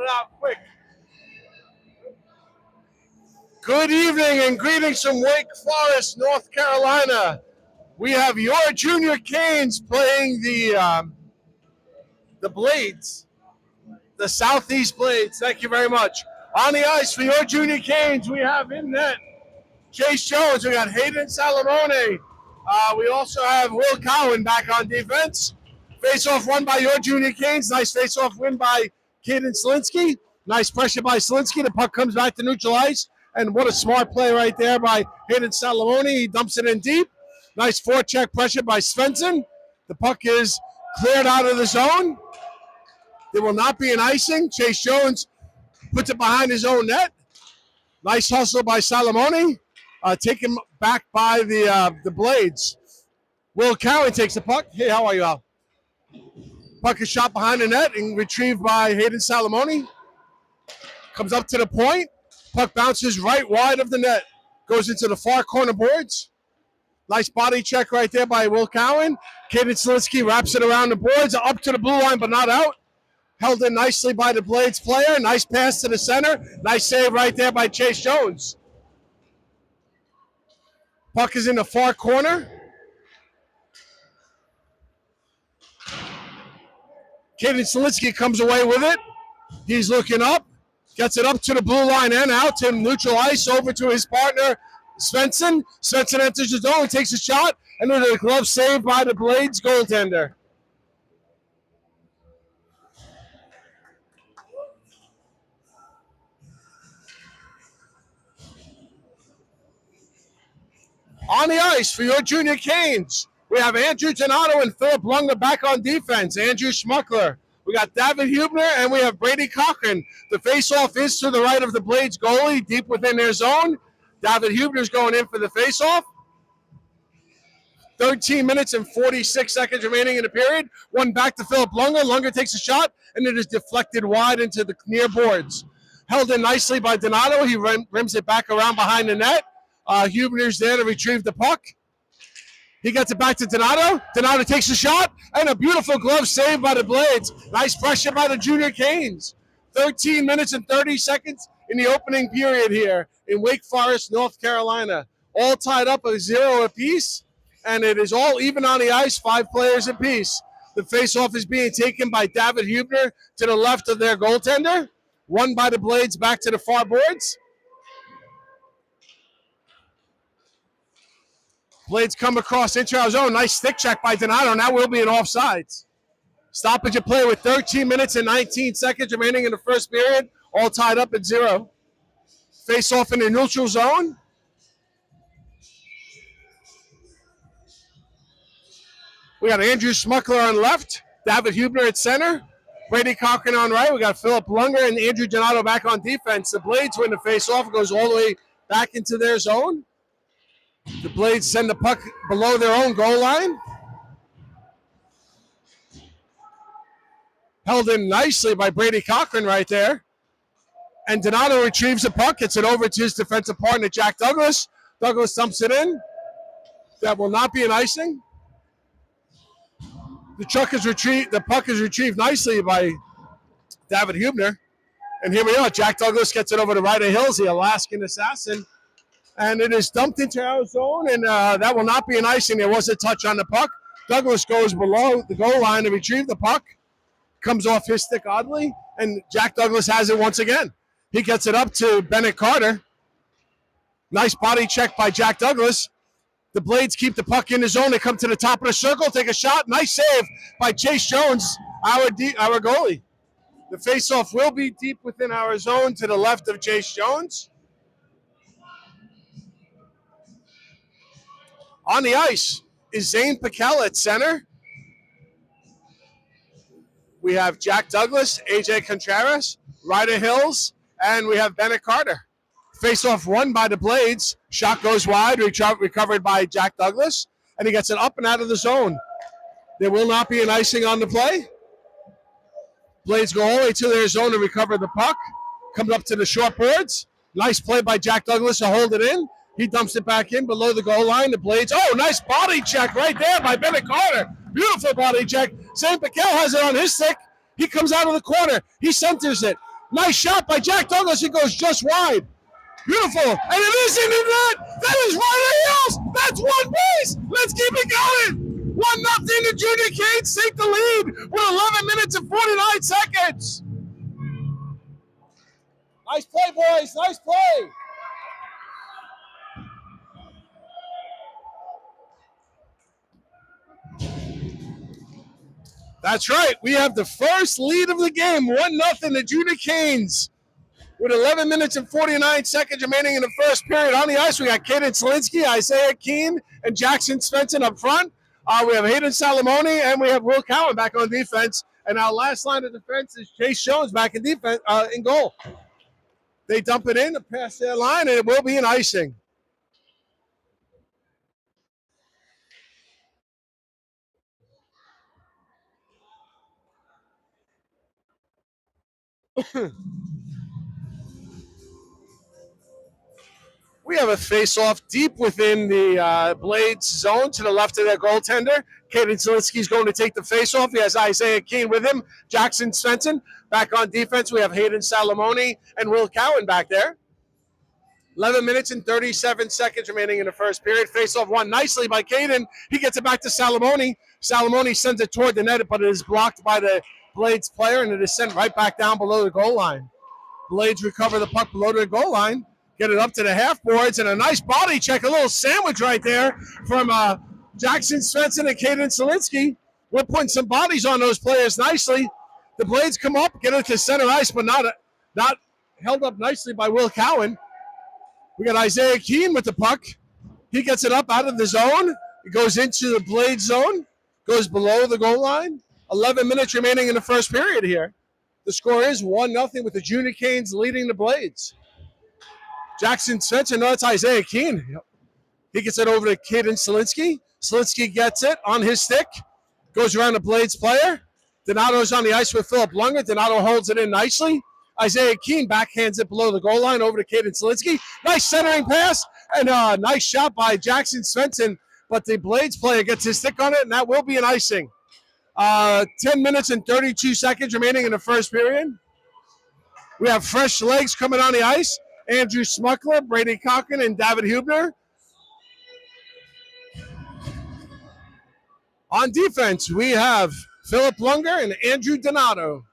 it out quick. Good evening and greetings from Wake Forest, North Carolina. We have your Junior Canes playing the Blades, the Southeast Blades. Thank you very much. On the ice for your Junior Canes, we have in net Chase Jones. We got Hayden Salamone. We also have Will Cowan back on defense. Face-off won by your Junior Canes. Nice face-off win by Caden Slinsky. Nice pressure by Slinsky. The puck comes back to neutral ice. And what a smart play right there by Hayden Salamone. He dumps it in deep. Nice forecheck pressure by Svensson. The puck is cleared out of the zone. There will not be an icing. Chase Jones puts it behind his own net. Nice hustle by Salamone. Taken back by the Blades. Will Cowan takes the puck. Hey, how are you, Al? Puck is shot behind the net and retrieved by Hayden Salamone. Comes up to the point. Puck bounces right wide of the net. Goes into the far corner boards. Nice body check right there by Will Cowan. Caden Slinsky wraps it around the boards. Up to the blue line, but not out. Held in nicely by the Blades player. Nice pass to the center. Nice save right there by Chase Jones. Puck is in the far corner. Caden Slinsky comes away with it. He's looking up. Gets it up to the blue line and out to neutral ice over to his partner, Svensson. Svensson enters the zone, takes a shot, and then a glove saved by the Blades goaltender. On the ice for your Junior Canes, we have Andrew Donato and Philip Lunger back on defense. Andrew Schmuckler. We got David Hubner and we have Brady Cochran. The faceoff is to the right of the Blades goalie, deep within their zone. David Hubner's going in for the faceoff. 13 minutes and 46 seconds remaining in the period. One back to Philip Lunger. Lunger takes a shot, and it is deflected wide into the near boards. Held in nicely by Donato. He rims it back around behind the net. Hubner's there to retrieve the puck. He gets it back to Donato. Donato takes a shot, and a beautiful glove save by the Blades. Nice pressure by the Junior Canes. 13 minutes and 30 seconds in the opening period here in Wake Forest, North Carolina. All tied up at 0 apiece, and it is all even on the ice, 5 players apiece. The faceoff is being taken by David Hubner to the left of their goaltender. Won by the Blades back to the far boards. Blades come across into our zone. Nice stick check by Donato. Now will be an offsides. Stoppage of play with 13 minutes and 19 seconds remaining in the first period. All tied up at 0. Face off in the neutral zone. We got Andrew Schmuckler on left. David Hubner at center. Brady Cochran on right. We got Philip Lunger and Andrew Donato back on defense. The Blades win the face off. It goes all the way back into their zone. The Blades send the puck below their own goal line. Held in nicely by Brady Cochran right there. And Donato retrieves the puck, gets it over to his defensive partner, Jack Douglas. Douglas dumps it in. That will not be an icing. The puck is retrieved nicely by David Hubner. And here we are. Jack Douglas gets it over to Ryder Hills, the Alaskan assassin. And it is dumped into our zone, and that will not be an icing. There was a touch on the puck. Douglas goes below the goal line to retrieve the puck. Comes off his stick oddly, and Jack Douglas has it once again. He gets it up to Bennett Carter. Nice body check by Jack Douglas. The Blades keep the puck in the zone. They come to the top of the circle, take a shot. Nice save by Chase Jones, our goalie. The faceoff will be deep within our zone to the left of Chase Jones. On the ice is Zane Piquel at center. We have Jack Douglas, AJ Contreras, Ryder Hills, and we have Bennett Carter. Face-off won by the Blades. Shot goes wide, recovered by Jack Douglas, and he gets it up and out of the zone. There will not be an icing on the play. Blades go all the way to their zone to recover the puck. Comes up to the short boards. Nice play by Jack Douglas to hold it in. He dumps it back in below the goal line. The Blades, nice body check right there by Bennett Carter. Beautiful body check. Zane Piquel has it on his stick. He comes out of the corner. He centers it. Nice shot by Jack Douglas. It goes just wide. Beautiful. And it is in the net. That is right at Hills. That's one base. Let's keep it going. 1-0. The Junior Canes take the lead with 11 minutes and 49 seconds. Nice play, boys. Nice play. That's right. We have the first lead of the game. 1-0 the Junior Canes. With 11 minutes and 49 seconds remaining in the first period. On the ice, we got Caden Selinsky, Isaiah Keene, and Jackson Svensson up front. We have Hayden Salamone, and we have Will Cowan back on defense. And our last line of defense is Chase Jones back in defense in goal. They dump it in, pass their line, and it will be an icing. We have a face-off deep within the Blades zone to the left of their goaltender. Caden Zielinski is going to take the face-off. He has Isaiah Keene with him. Jackson Svensson back on defense. We have Hayden Salamone and Will Cowan back there. 11 minutes and 37 seconds remaining in the first period. Face-off won nicely by Caden. He gets it back to Salamone. Salamone sends it toward the net, but it is blocked by the Blades player, and it is sent right back down below the goal line. Blades recover the puck below the goal line. Get it up to the half boards, and a nice body check, a little sandwich right there from Jackson Svensson and Caden Selinsky. We're putting some bodies on those players nicely. The Blades come up, get it to center ice, but not held up nicely by Will Cowan. We got Isaiah Keene with the puck. He gets it up out of the zone. It goes into the Blades zone, goes below the goal line. 11 minutes remaining in the first period here. The score is 1-0 with the Junior Canes leading the Blades. Jackson Svensson, no, it's Isaiah Keene. He gets it over to Caden Selinsky. Selinsky gets it on his stick. Goes around the Blades player. Donato's on the ice with Philip Lunger. Donato holds it in nicely. Isaiah Keene backhands it below the goal line over to Caden Selinsky. Nice centering pass and a nice shot by Jackson Svensson. But the Blades player gets his stick on it, and that will be an icing. 10 minutes and 32 seconds remaining in the first period. We have fresh legs coming on the ice. Andrew Smuckler, Brady Cochran, and David Hubner. On defense, we have Philip Lunger and Andrew Donato.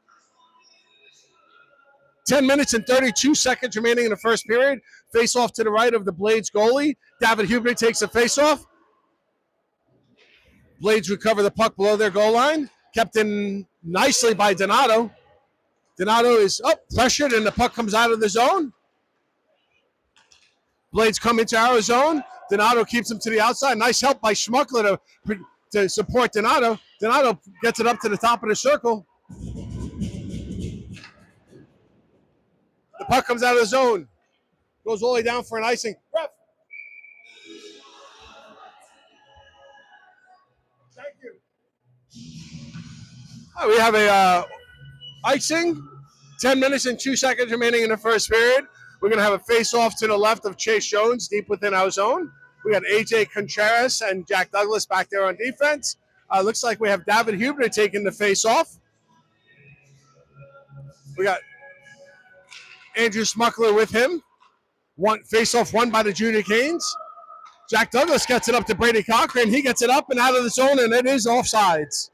10 minutes and 32 seconds remaining in the first period. Face off to the right of the Blades goalie. David Hubner takes the face off. Blades recover the puck below their goal line. Kept in nicely by Donato. Donato is pressured, and the puck comes out of the zone. Blades come into our zone. Donato keeps him to the outside. Nice help by Schmuckler to support Donato. Donato gets it up to the top of the circle. The puck comes out of the zone. Goes all the way down for an icing. Ref. Thank you. Right, we have a icing. 10 minutes and 2 seconds remaining in the first period. We're going to have a face-off to the left of Chase Jones, deep within our zone. We got AJ Contreras and Jack Douglas back there on defense. Looks like we have David Hubner taking the face-off. We got Andrew Smuckler with him. One face-off won by the Junior Canes. Jack Douglas gets it up to Brady Cochran. He gets it up and out of the zone, and it is offsides.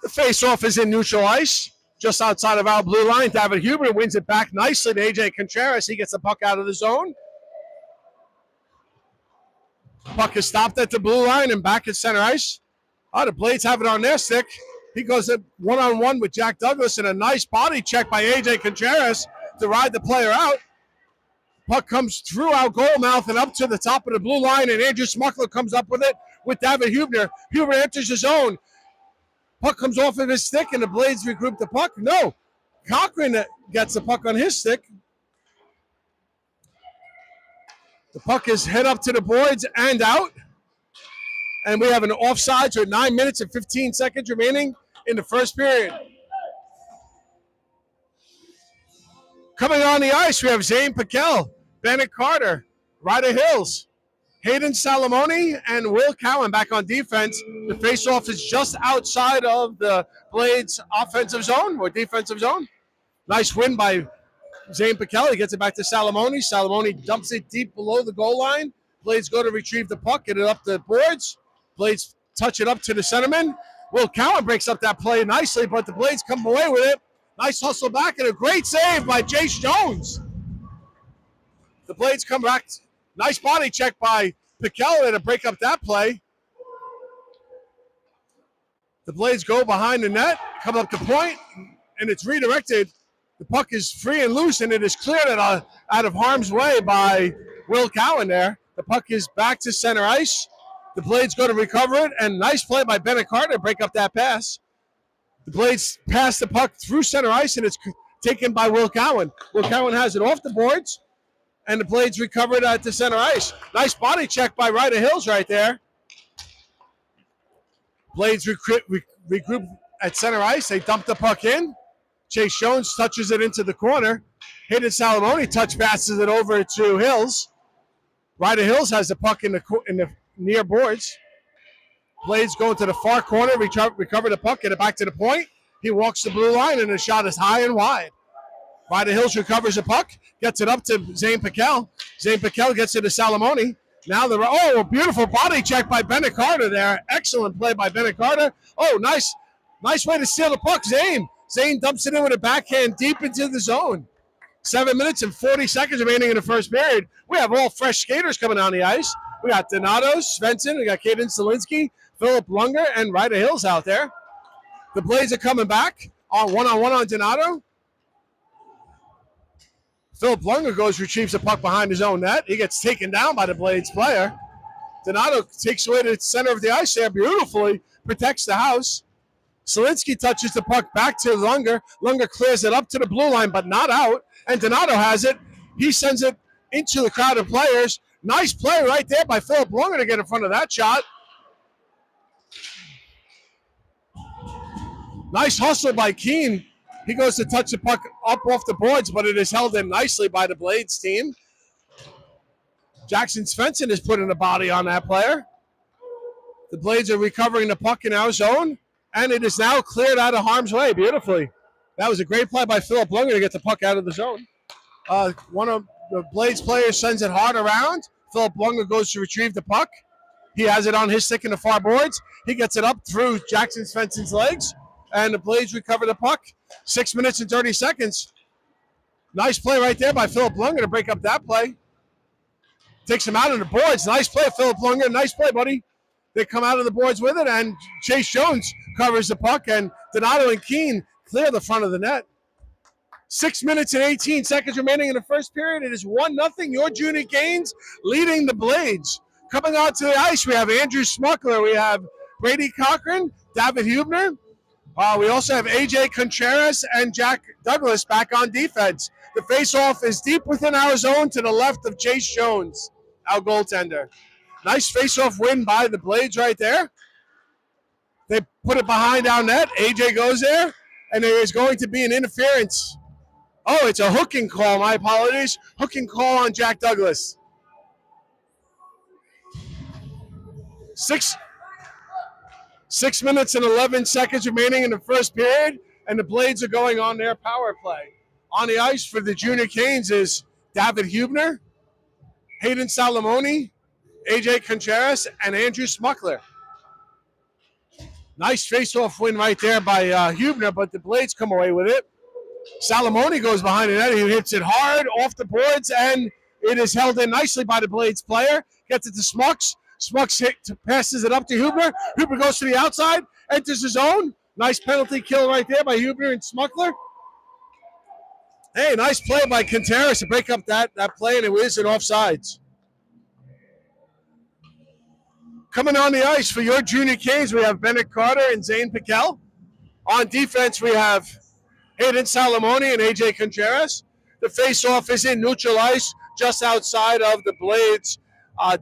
The face-off is in neutral ice, just outside of our blue line. David Hubner wins it back nicely to AJ Contreras. He gets the puck out of the zone. Puck is stopped at the blue line and back at center ice. The Blades have it on their stick. He goes one-on-one with Jack Douglas, and a nice body check by AJ Contreras to ride the player out. Puck comes through our goal mouth and up to the top of the blue line, and Andrew Smuckler comes up with it with David Hubner. Hubner enters the zone. Puck comes off of his stick, and the Blades regroup the puck. No, Cochran gets the puck on his stick. The puck is head up to the boards and out. And we have an offside with 9 minutes and 15 seconds remaining in the first period. Coming on the ice, we have Zane Piquel, Bennett Carter, Ryder Hills. Hayden Salamone and Will Cowan back on defense. The faceoff is just outside of the Blades offensive zone or defensive zone. Nice win by Zane Piquel. He gets it back to Salamone. Salamone dumps it deep below the goal line. Blades go to retrieve the puck, get it up the boards. Blades touch it up to the centerman. Will Cowan breaks up that play nicely, but the Blades come away with it. Nice hustle back and a great save by Jace Jones. The Blades come back. Nice body check by Piquel to break up that play. The Blades go behind the net, come up to point, and it's redirected. The puck is free and loose, and it is cleared out of harm's way by Will Cowan there. The puck is back to center ice. The Blades go to recover it, and nice play by Bennett Carter to break up that pass. The Blades pass the puck through center ice, and it's taken by Will Cowan. Will Cowan has it off the boards, and the Blades recover it at the center ice. Nice body check by Ryder Hills right there. Blades regroup at center ice. They dump the puck in. Chase Jones touches it into the corner. Hayden Salamone touch passes it over to Hills. Ryder Hills has the puck in the near boards. Blades go into the far corner, recover the puck, get it back to the point. He walks the blue line, and the shot is high and wide. Ryder Hills recovers the puck, gets it up to Zane Piquel. Zane Piquel gets it to Salamone. Now a beautiful body check by Bennett Carter there. Excellent play by Bennett Carter. Oh, nice way to steal the puck, Zane. Zane dumps it in with a backhand deep into the zone. 7 minutes and 40 seconds remaining in the first period. We have all fresh skaters coming on the ice. We got Donato, Svensson, we got Caden Zielinski, Philip Lunger, and Ryder Hills out there. The Blades are coming back on one-on-one on Donato. Philip Lunger retrieves the puck behind his own net. He gets taken down by the Blades player. Donato takes away to the center of the ice there beautifully, protects the house. Zielinski touches the puck back to Lunger. Lunger clears it up to the blue line, but not out. And Donato has it. He sends it into the crowd of players. Nice play right there by Philip Lunger to get in front of that shot. Nice hustle by Keene. He goes to touch the puck up off the boards, but it is held in nicely by the Blades team. Jackson Svensson is putting a body on that player. The Blades are recovering the puck in our zone, and it is now cleared out of harm's way beautifully. That was a great play by Philip Lunger to get the puck out of the zone. One of the Blades players sends it hard around. Philip Lunger goes to retrieve the puck. He has it on his stick in the far boards. He gets it up through Jackson Svensson's legs, and the Blades recover the puck. 6 minutes and 30 seconds. Nice play right there by Philip Lunger to break up that play. Takes him out of the boards. Nice play, Philip Lunger. Nice play, buddy. They come out of the boards with it, and Chase Jones covers the puck, and Donato and Keene clear the front of the net. 6 minutes and 18 seconds remaining in the first period. It is 1-0. Your Junior Canes leading the Blades. Coming onto the ice, we have Andrew Smuckler. We have Brady Cochran, David Hubner. We also have AJ Contreras and Jack Douglas back on defense. The faceoff is deep within our zone to the left of Chase Jones, our goaltender. Nice faceoff win by the Blades right there. They put it behind our net. AJ goes there, and there is going to be an interference. Oh, it's a hooking call. My apologies. Hooking call on Jack Douglas. 6 minutes and 11 seconds remaining in the first period, and the Blades are going on their power play. On the ice for the Junior Canes is David Hubner, Hayden Salamone, AJ Contreras, and Andrew Smuckler. Nice face-off win right there by Hubner, but the Blades come away with it. Salamone goes behind the net. He hits it hard off the boards, and it is held in nicely by the Blades player. Gets it to Smucks. Smucks passes it up to Hubner. Hubner goes to the outside, enters his own. Nice penalty kill right there by Hubner and Smuckler. Hey, nice play by Contreras to break up that play, and it was an offsides. Coming on the ice for your Junior Canes, we have Bennett Carter and Zane Piquel. On defense, we have Hayden Salamone and AJ Contreras. The face-off is in neutral ice, just outside of the Blades'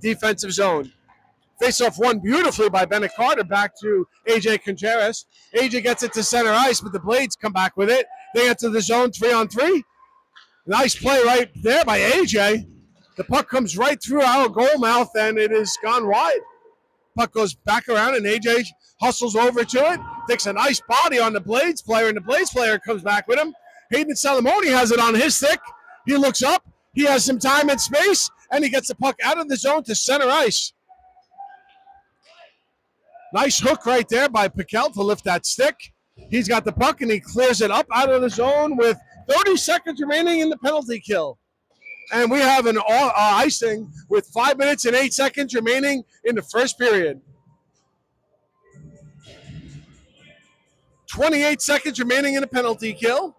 defensive zone. Face-off won beautifully by Bennett Carter back to AJ Contreras. AJ gets it to center ice, but the Blades come back with it. They enter the zone 3-on-3. Nice play right there by AJ. The puck comes right through our goal mouth, and it is gone wide. Puck goes back around, and AJ hustles over to it, takes a nice body on the Blades player, and the Blades player comes back with him. Hayden Salamone has it on his stick. He looks up. He has some time and space, and he gets the puck out of the zone to center ice. Nice hook right there by Piquel to lift that stick. He's got the puck, and he clears it up out of the zone with 30 seconds remaining in the penalty kill. And we have an icing with 5 minutes and 8 seconds remaining in the first period. 28 seconds remaining in the penalty kill.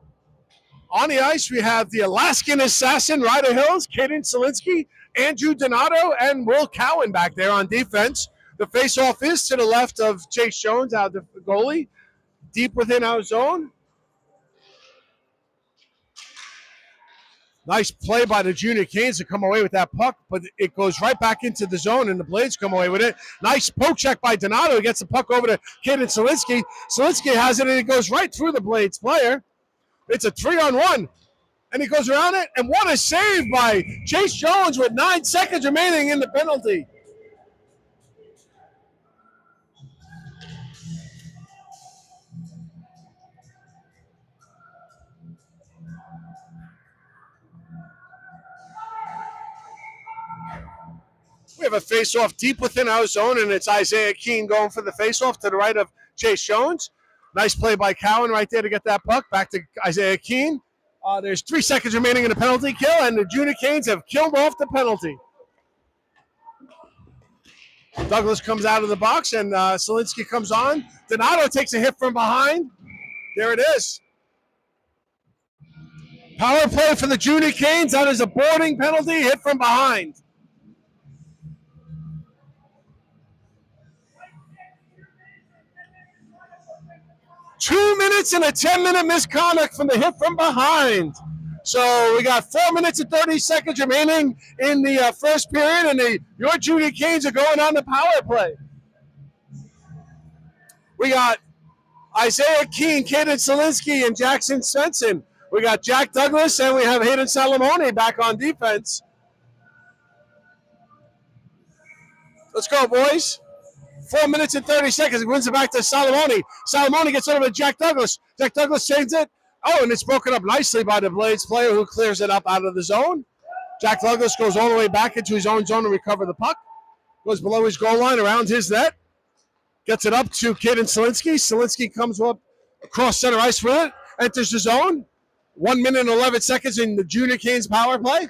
On the ice, we have the Alaskan Assassin, Ryder Hills, Caden Selinsky, Andrew Donato, and Will Cowan back there on defense. The faceoff is to the left of Chase Jones, out the goalie, deep within our zone. Nice play by the Junior Canes to come away with that puck, but it goes right back into the zone, and the Blades come away with it. Nice poke check by Donato. He gets the puck over to Caden Selinsky. Selinsky has it, and it goes right through the Blades player. It's a 3-on-1, and he goes around it, and what a save by Chase Jones with 9 seconds remaining in the penalty. We have a face-off deep within our zone, and it's Isaiah Keene going for the face-off to the right of Chase Jones. Nice play by Cowan right there to get that puck. Back to Isaiah Keene. There's 3 seconds remaining in the penalty kill, and the Junior Canes have killed off the penalty. Douglas comes out of the box, and Selinsky comes on. Donato takes a hit from behind. There it is. Power play for the Junior Canes. That is a boarding penalty, hit from behind. Two minutes and a 10-minute misconduct from the hit from behind. So we got 4 minutes and 30 seconds remaining in the first period, and your Junior Canes are going on the power play. We got Isaiah Keene, Caden Selinsky, and Jackson Svensson. We got Jack Douglas, and we have Hayden Salamone back on defense. Let's go, boys. 4 minutes and 30 seconds. He wins it back to Salamone. Salamone gets over to Jack Douglas. Jack Douglas saves it. Oh, and it's broken up nicely by the Blades player who clears it up out of the zone. Jack Douglas goes all the way back into his own zone to recover the puck. Goes below his goal line around his net. Gets it up to Caden Selinsky. Selinsky comes up across center ice with it. Enters the zone. 1 minute and 11 seconds in the Junior Canes power play.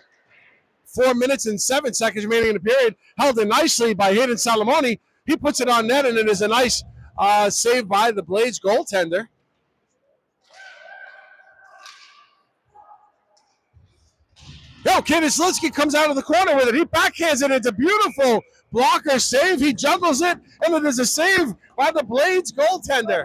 4 minutes and 7 seconds remaining in the period. Held in nicely by Hayden Salamone. He puts it on net, and it is a nice save by the Blades goaltender. Yo, Caden Selinsky comes out of the corner with it. He backhands it. It's a beautiful blocker save. He juggles it, and it is a save by the Blades goaltender.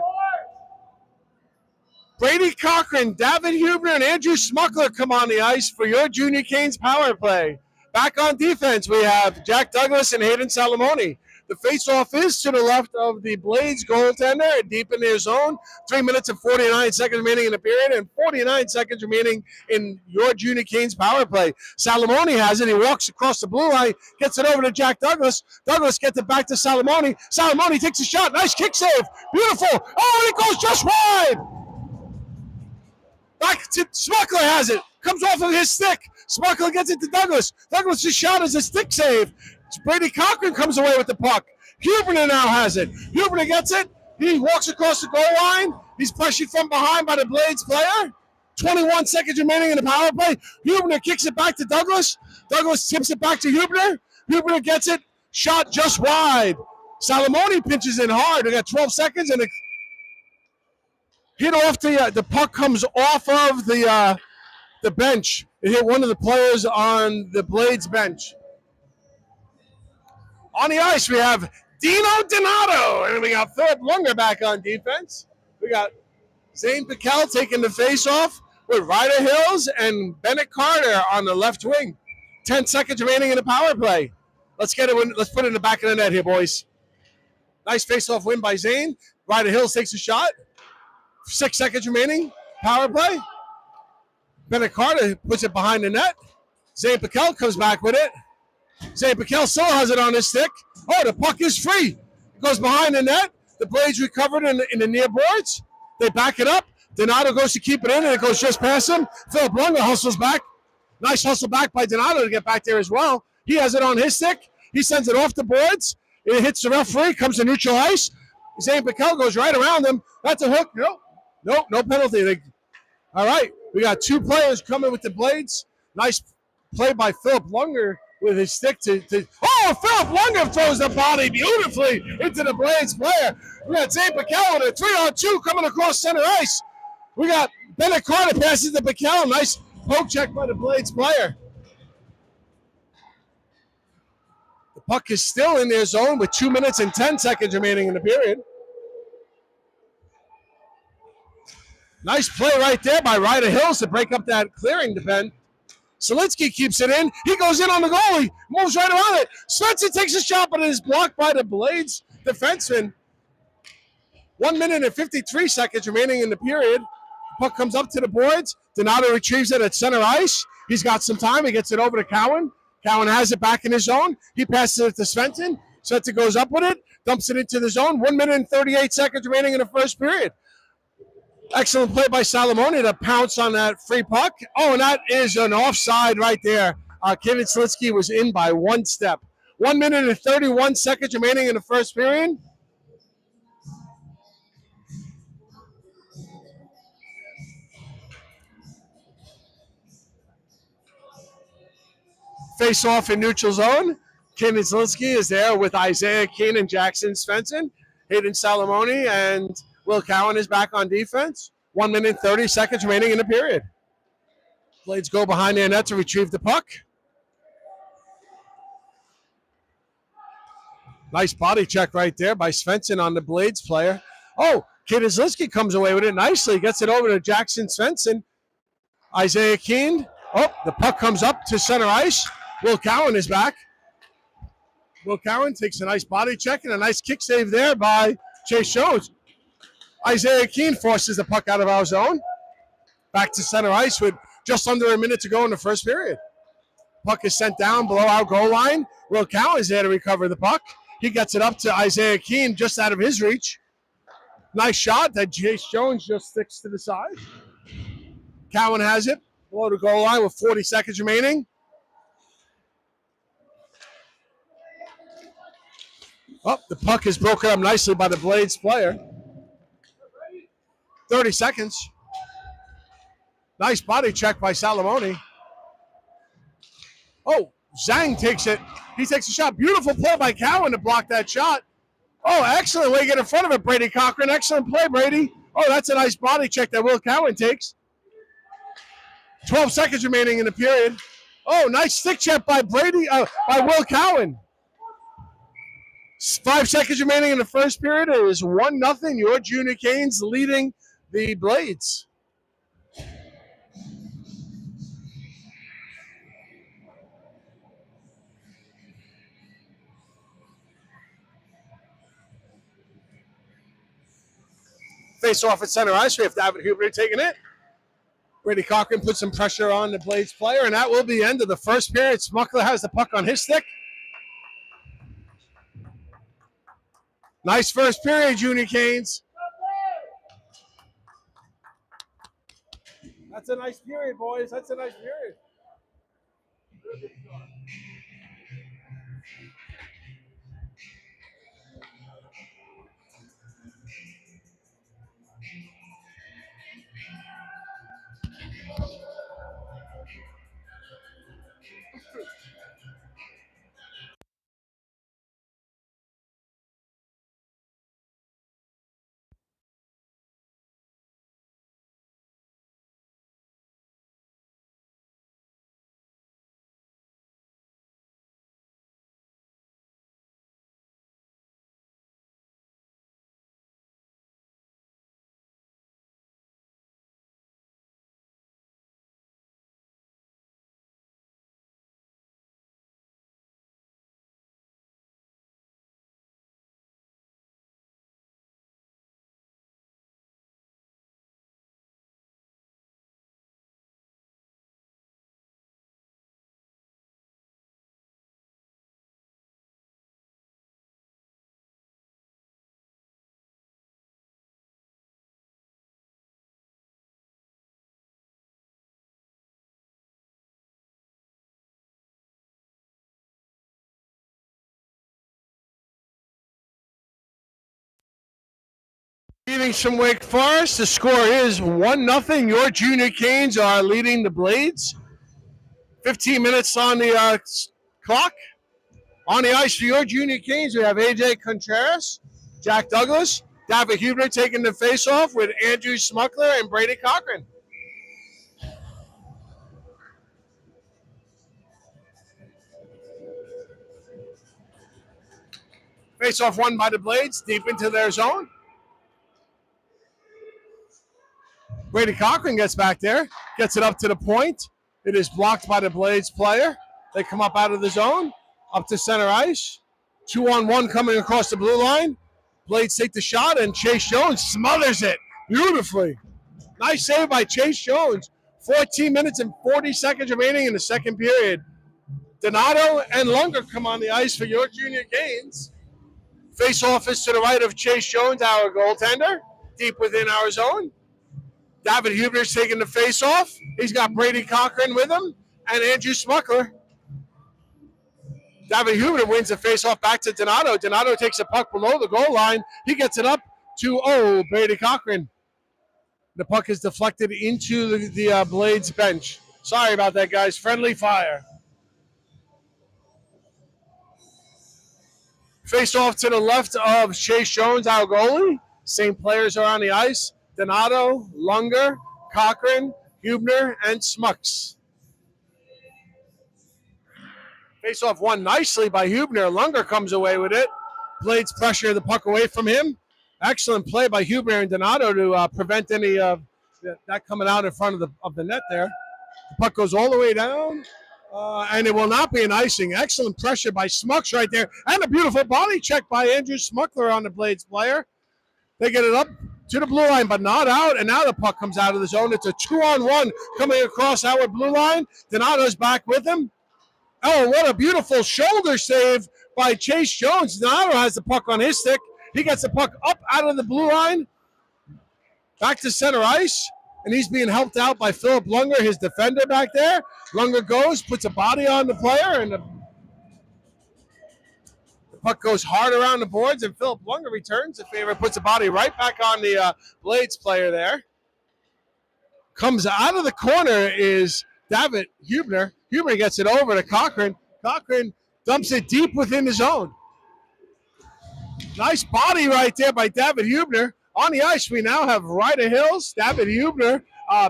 Brady Cochran, David Huebner, and Andrew Smuckler come on the ice for your Junior Canes power play. Back on defense, we have Jack Douglas and Hayden Salamone. The face-off is to the left of the Blades goaltender, deep in their zone. 3 minutes and 49 seconds remaining in the period, and 49 seconds remaining in your Junior Canes power play. Salamone has it. He walks across the blue line, gets it over to Jack Douglas. Douglas gets it back to Salamone. Salamone takes a shot. Nice kick save. Beautiful. Oh, and it goes just wide. Back to Smuckler has it. Comes off of his stick. Smuckler gets it to Douglas. Douglas' shot is a stick save. Brady Cochran comes away with the puck. Huebner now has it. Huebner gets it. He walks across the goal line. He's pressured from behind by the Blades player. 21 seconds remaining in the power play. Huebner kicks it back to Douglas. Douglas tips it back to Huebner. Huebner gets it. Shot just wide. Salamone pinches in hard. We got 12 seconds, and it hit off the puck comes off of the bench. It hit one of the players on the Blades bench. On the ice, we have Dino Donato, and we got Philip Lunger back on defense. We got Zane Piquel taking the face-off with Ryder Hills and Bennett Carter on the left wing. 10 seconds remaining in the power play. Let's get it. Let's put it in the back of the net here, boys. Nice face-off win by Zane. Ryder Hills takes a shot. 6 seconds remaining. Power play. Bennett Carter puts it behind the net. Zane Piquel comes back with it. Zane Piquel still has it on his stick. Oh, the puck is free. It goes behind the net. The Blades recovered in the near boards. They back it up. Donato goes to keep it in, and it goes just past him. Philip Lunger hustles back. Nice hustle back by Donato to get back there as well. He has it on his stick. He sends it off the boards. It hits the referee, comes to neutral ice. Zane Piquel goes right around him. That's a hook. Nope, no penalty. All right, we got two players coming with the Blades. Nice play by Philip Lunger with his stick oh, Philip Lunger throws the body beautifully into the Blades player. We got Zane Piquel with a 3-on-2 coming across center ice. We got Bennett Carter passes to Piquel. Nice poke check by the Blades player. The puck is still in their zone with 2 minutes and 10 seconds remaining in the period. Nice play right there by Ryder Hills to break up that clearing defend. Selitsky keeps it in. He goes in on the goalie. Moves right around it. Svensson takes a shot, but it is blocked by the Blades defenseman. 1 minute and 53 seconds remaining in the period. The puck comes up to the boards. Donato retrieves it at center ice. He's got some time. He gets it over to Cowan. Cowan has it back in his zone. He passes it to Svensson. Svensson goes up with it. Dumps it into the zone. 1 minute and 38 seconds remaining in the first period. Excellent play by Salamone to pounce on that free puck. Oh, and that is an offside right there. Kevin Selitsky was in by one step. 1 minute and 31 seconds remaining in the first period. Face off in neutral zone. Kevin Selitsky is there with Isaiah Keane and Jackson Svensson. Hayden Salamone and Will Cowan is back on defense. 1 minute 30 seconds remaining in the period. Blades go behind their net to retrieve the puck. Nice body check right there by Svensson on the Blades player. Oh, Kidizliski comes away with it nicely. Gets it over to Jackson Svensson. Isaiah Keane. Oh, the puck comes up to center ice. Will Cowan is back. Will Cowan takes a nice body check and a nice kick save there by Chase Jones. Isaiah Keane forces the puck out of our zone. Back to center ice with just under a minute to go in the first period. Puck is sent down below our goal line. Will Cowan is there to recover the puck. He gets it up to Isaiah Keane just out of his reach. Nice shot that Chase Jones just sticks to the side. Cowan has it below the goal line with 40 seconds remaining. Oh, the puck is broken up nicely by the Blades player. 30 seconds. Nice body check by Salamone. Oh, Zhang takes it. He takes a shot. Beautiful play by Cowan to block that shot. Oh, excellent way to get in front of it, Brady Cochran. Excellent play, Brady. Oh, that's a nice body check that Will Cowan takes. 12 seconds remaining in the period. Oh, nice stick check by by Will Cowan. 5 seconds remaining in the first period. It is 1-0. Your Junior Canes leading the Blades. Face off at center ice. We have David Huber taking it. Brady Cochran puts some pressure on the Blades player, and that will be the end of the first period. Smuckler has the puck on his stick. Nice first period, Junior Canes. That's a nice period, boys. That's a nice period. Greetings from Wake Forest. The score is 1-0. Your Junior Canes are leading the Blades. 15 minutes on the clock. On the ice for your Junior Canes, we have AJ Contreras, Jack Douglas, David Huebner taking the face-off with Andrew Smuckler and Brady Cochran. Face-off won by the Blades, deep into their zone. Brady Cochran gets back there, gets it up to the point. It is blocked by the Blades player. They come up out of the zone, up to center ice. 2-on-1 coming across the blue line. Blades take the shot, and Chase Jones smothers it beautifully. Nice save by Chase Jones. 14 minutes and 40 seconds remaining in the second period. Donato and Lunger come on the ice for your Junior Canes. Face-off is to the right of Chase Jones, our goaltender, deep within our zone. David Huebner's taking the face-off. He's got Brady Cochran with him and Andrew Smuckler. David Huebner wins the face-off back to Donato. Donato takes a puck below the goal line. He gets it up to Brady Cochran. The puck is deflected into the Blades bench. Sorry about that, guys. Friendly fire. Face-off to the left of Chase Jones, our goalie. Same players are on the ice. Donato, Lunger, Cochran, Huebner, and Smucks. Face-off won nicely by Huebner. Lunger comes away with it. Blades pressure the puck away from him. Excellent play by Huebner and Donato to prevent any of that coming out in front of the net there. The puck goes all the way down, and it will not be an icing. Excellent pressure by Smucks right there, and a beautiful body check by Andrew Smuckler on the Blades player. They get it up to the blue line, but not out, and now the puck comes out of the zone. It's a 2-on-1 coming across our blue line. Donato's back with him. Oh, what a beautiful shoulder save by Chase Jones. Donato has the puck on his stick. He gets the puck up out of the blue line, back to center ice, and he's being helped out by Philip Lunger, his defender back there. Lunger goes, puts a body on the player, and the puck goes hard around the boards, and Philip Lunger returns the favor, puts a body right back on the Blades player there. Comes out of the corner is David Huebner. Huebner gets it over to Cochran. Cochran dumps it deep within the zone. Nice body right there by David Huebner. On the ice, we now have Ryder Hills, David Huebner,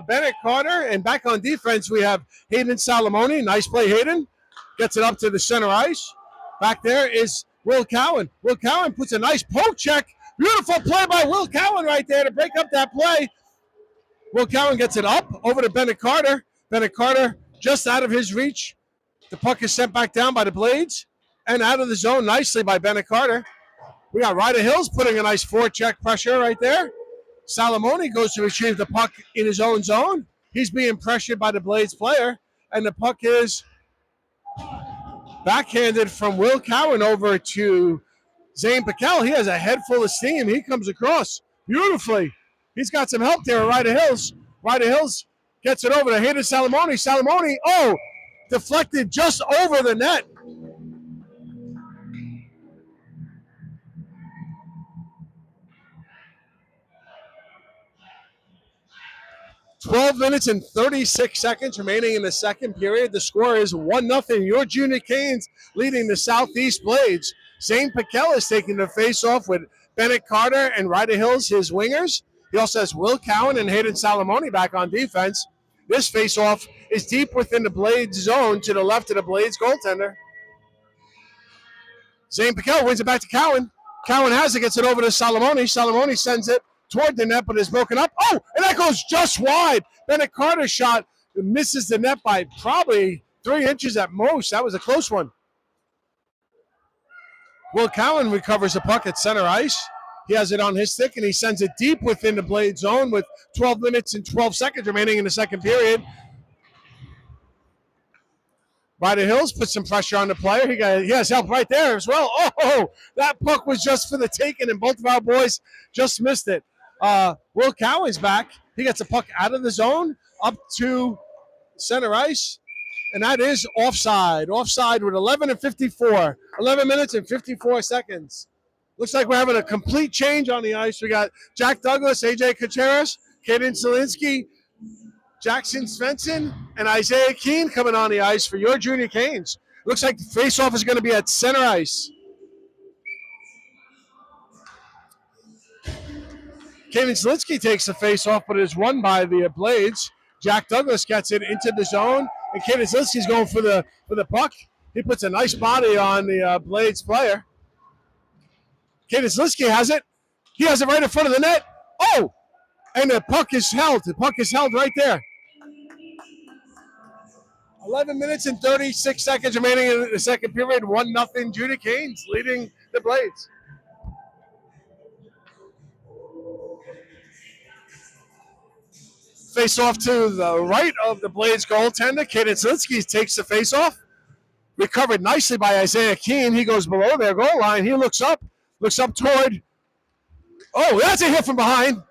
Bennett Carter, and back on defense, we have Hayden Salamone. Nice play, Hayden. Gets it up to the center ice. Back there is Will Cowan. Will Cowan puts a nice poke check. Beautiful play by Will Cowan right there to break up that play. Will Cowan gets it up over to Bennett Carter. Bennett Carter just out of his reach. The puck is sent back down by the Blades and out of the zone nicely by Bennett Carter. We got Ryder Hills putting a nice forecheck pressure right there. Salamone goes to retrieve the puck in his own zone. He's being pressured by the Blades player, and the puck is backhanded from Will Cowan over to Zane Piquel. He has a head full of steam. He comes across beautifully. He's got some help there at Ryder Hills. Ryder Hills gets it over to Hayden Salamone. Salamone, deflected just over the net. 12 minutes and 36 seconds remaining in the second period. The score is 1-0. Your Junior Canes leading the Southeast Blades. Zane Piquel is taking the face-off with Bennett Carter and Ryder Hills, his wingers. He also has Will Cowan and Hayden Salamone back on defense. This face-off is deep within the Blades zone to the left of the Blades goaltender. Zane Piquel wins it back to Cowan. Cowan has it, gets it over to Salamone. Salamone sends it toward the net, but is broken up. Oh, and that goes just wide. Bennett Carter's shot misses the net by probably 3 inches at most. That was a close one. Will Cowan recovers the puck at center ice. He has it on his stick, and he sends it deep within the Blade zone with 12 minutes and 12 seconds remaining in the second period. Ryder Hills puts some pressure on the player. He has help right there as well. Oh, that puck was just for the taking, and both of our boys just missed it. Will Cowan's back. He gets the puck out of the zone up to center ice, and that is offside. Offside with 11 minutes and 54 seconds Looks like we're having a complete change on the ice. We got Jack Douglas, AJ Contreras, Kaden Zielinski, Jackson Svensson, and Isaiah Keene coming on the ice for your Junior Canes. Looks like the face-off is going to be at center ice. Kaden Zielinski takes the face-off, but it is won by the Blades. Jack Douglas gets it into the zone, and Kaden Zielinski's going for the puck. He puts a nice body on the Blades player. Kaden Zielinski has it. He has it right in front of the net. Oh! And the puck is held. The puck is held right there. 11 minutes and 36 seconds remaining in the second period. 1-0 Junior Canes leading the Blades. Face off to the right of the Blades goaltender. Kaden Zielinski takes the face off. Recovered nicely by Isaiah Keene. He goes below their goal line. He looks up toward. Oh, that's a hit from behind.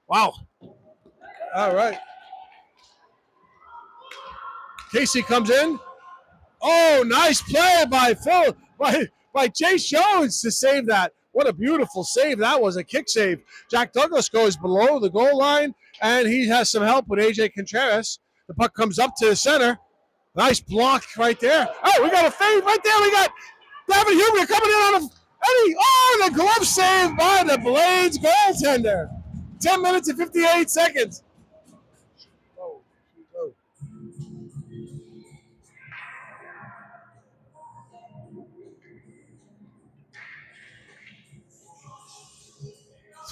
Wow. All right. Casey comes in. Oh, nice play by Phil, by Chase Jones to save that. What a beautiful save that was, a kick save. Jack Douglas goes below the goal line, and he has some help with AJ Contreras. The puck comes up to the center. Nice block right there. Oh, we got a fade right there. We got David Huber coming in on a Eddie. Oh, the glove save by the Blades goaltender. 10 minutes and 58 seconds.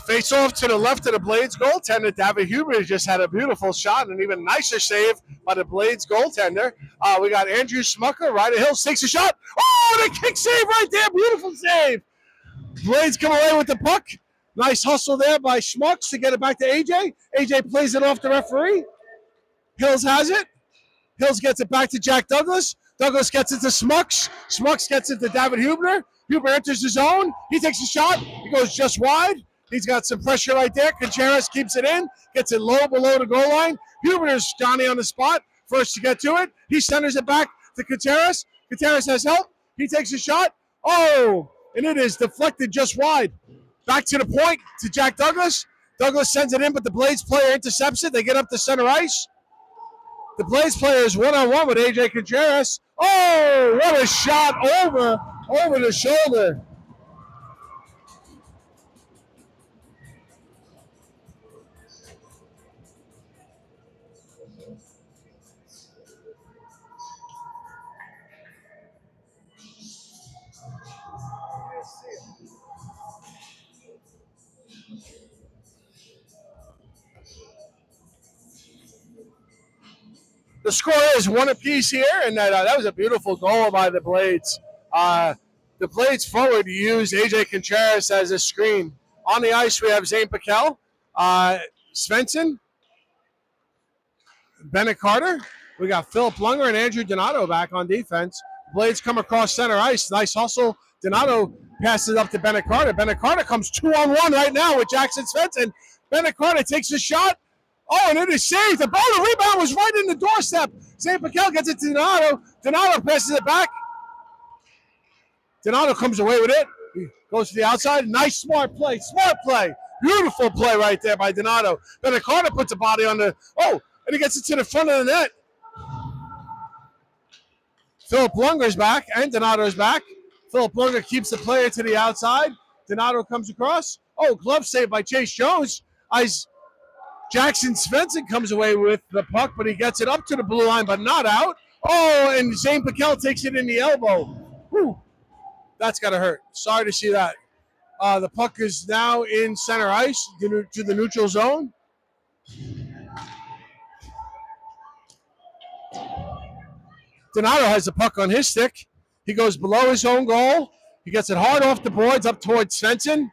Face off to the left of the Blades goaltender. David Huber just had a beautiful shot, and an even nicer save by the Blades goaltender. We got Andrew Smucker. Ryder Hills takes a shot. Oh, the kick save right there. Beautiful save. Blades come away with the puck. Nice hustle there by Schmucks to get it back to AJ. AJ plays it off the referee. Hills has it. Hills gets it back to Jack Douglas. Douglas gets it to Smucks. Smucks gets it to David Huber. Huber enters the zone. He takes a shot. He goes just wide. He's got some pressure right there. Contreras keeps it in, gets it low below the goal line. Huber is Johnny on the spot, first to get to it. He centers it back to Contreras. Contreras has help. He takes a shot. Oh, and it is deflected just wide. Back to the point to Jack Douglas. Douglas sends it in, but the Blades player intercepts it. They get up to center ice. The Blades player is one-on-one with AJ Contreras. Oh, what a shot over the shoulder. The score is 1 apiece here, and that was a beautiful goal by the Blades. The Blades forward used AJ Contreras as a screen. On the ice, we have Zane Piquel, Svensson, Bennett Carter. We got Philip Lunger and Andrew Donato back on defense. Blades come across center ice. Nice hustle. Donato passes up to Bennett Carter. Bennett Carter comes 2-on-1 right now with Jackson Svensson. Bennett Carter takes a shot. Oh, and it is saved. The rebound was right in the doorstep. Zane Piquel gets it to Donato. Donato passes it back. Donato comes away with it. He goes to the outside. Nice, smart play. Smart play. Beautiful play right there by Donato. Bennett Carter puts a body on the... Oh, and he gets it to the front of the net. Philip Lunger's back, and Donato's back. Philip Lunger keeps the player to the outside. Donato comes across. Oh, glove save by Chase Jones. Jackson Svensson comes away with the puck, but he gets it up to the blue line, but not out. Oh, and Zane Piquel takes it in the elbow. Whew. That's got to hurt. Sorry to see that. The puck is now in center ice to the neutral zone. Donato has the puck on his stick. He goes below his own goal. He gets it hard off the boards up towards Svensson.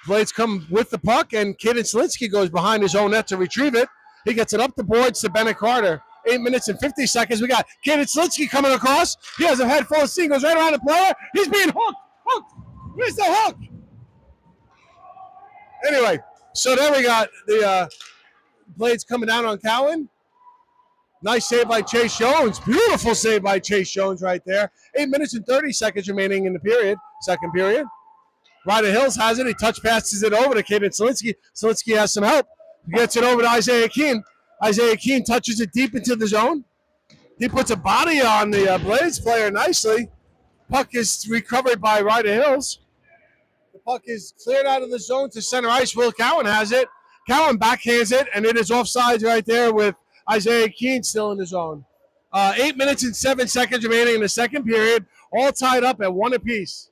Blades come with the puck, and Kaden Zielinski goes behind his own net to retrieve it. He gets it up the boards to Bennett Carter. 8 minutes and 50 seconds. We got Kaden Zielinski coming across. He has a head full of steam, goes right around the player. He's being hooked. Where's the hook? Anyway, so then we got the Blades coming down on Cowan. Nice save by Chase Jones. Beautiful save by Chase Jones right there. 8 minutes and 30 seconds remaining in the period, second period. Ryder Hills has it. He touch passes it over to Caden Selinsky. Selinsky has some help. He gets it over to Isaiah Keene. Isaiah Keene touches it deep into the zone. He puts a body on the Blades player nicely. Puck is recovered by Ryder Hills. The puck is cleared out of the zone to center ice. Will Cowan has it. Cowan backhands it, and it is offsides right there with Isaiah Keene still in the zone. 8 minutes and 7 seconds remaining in the second period, all tied up at 1 apiece.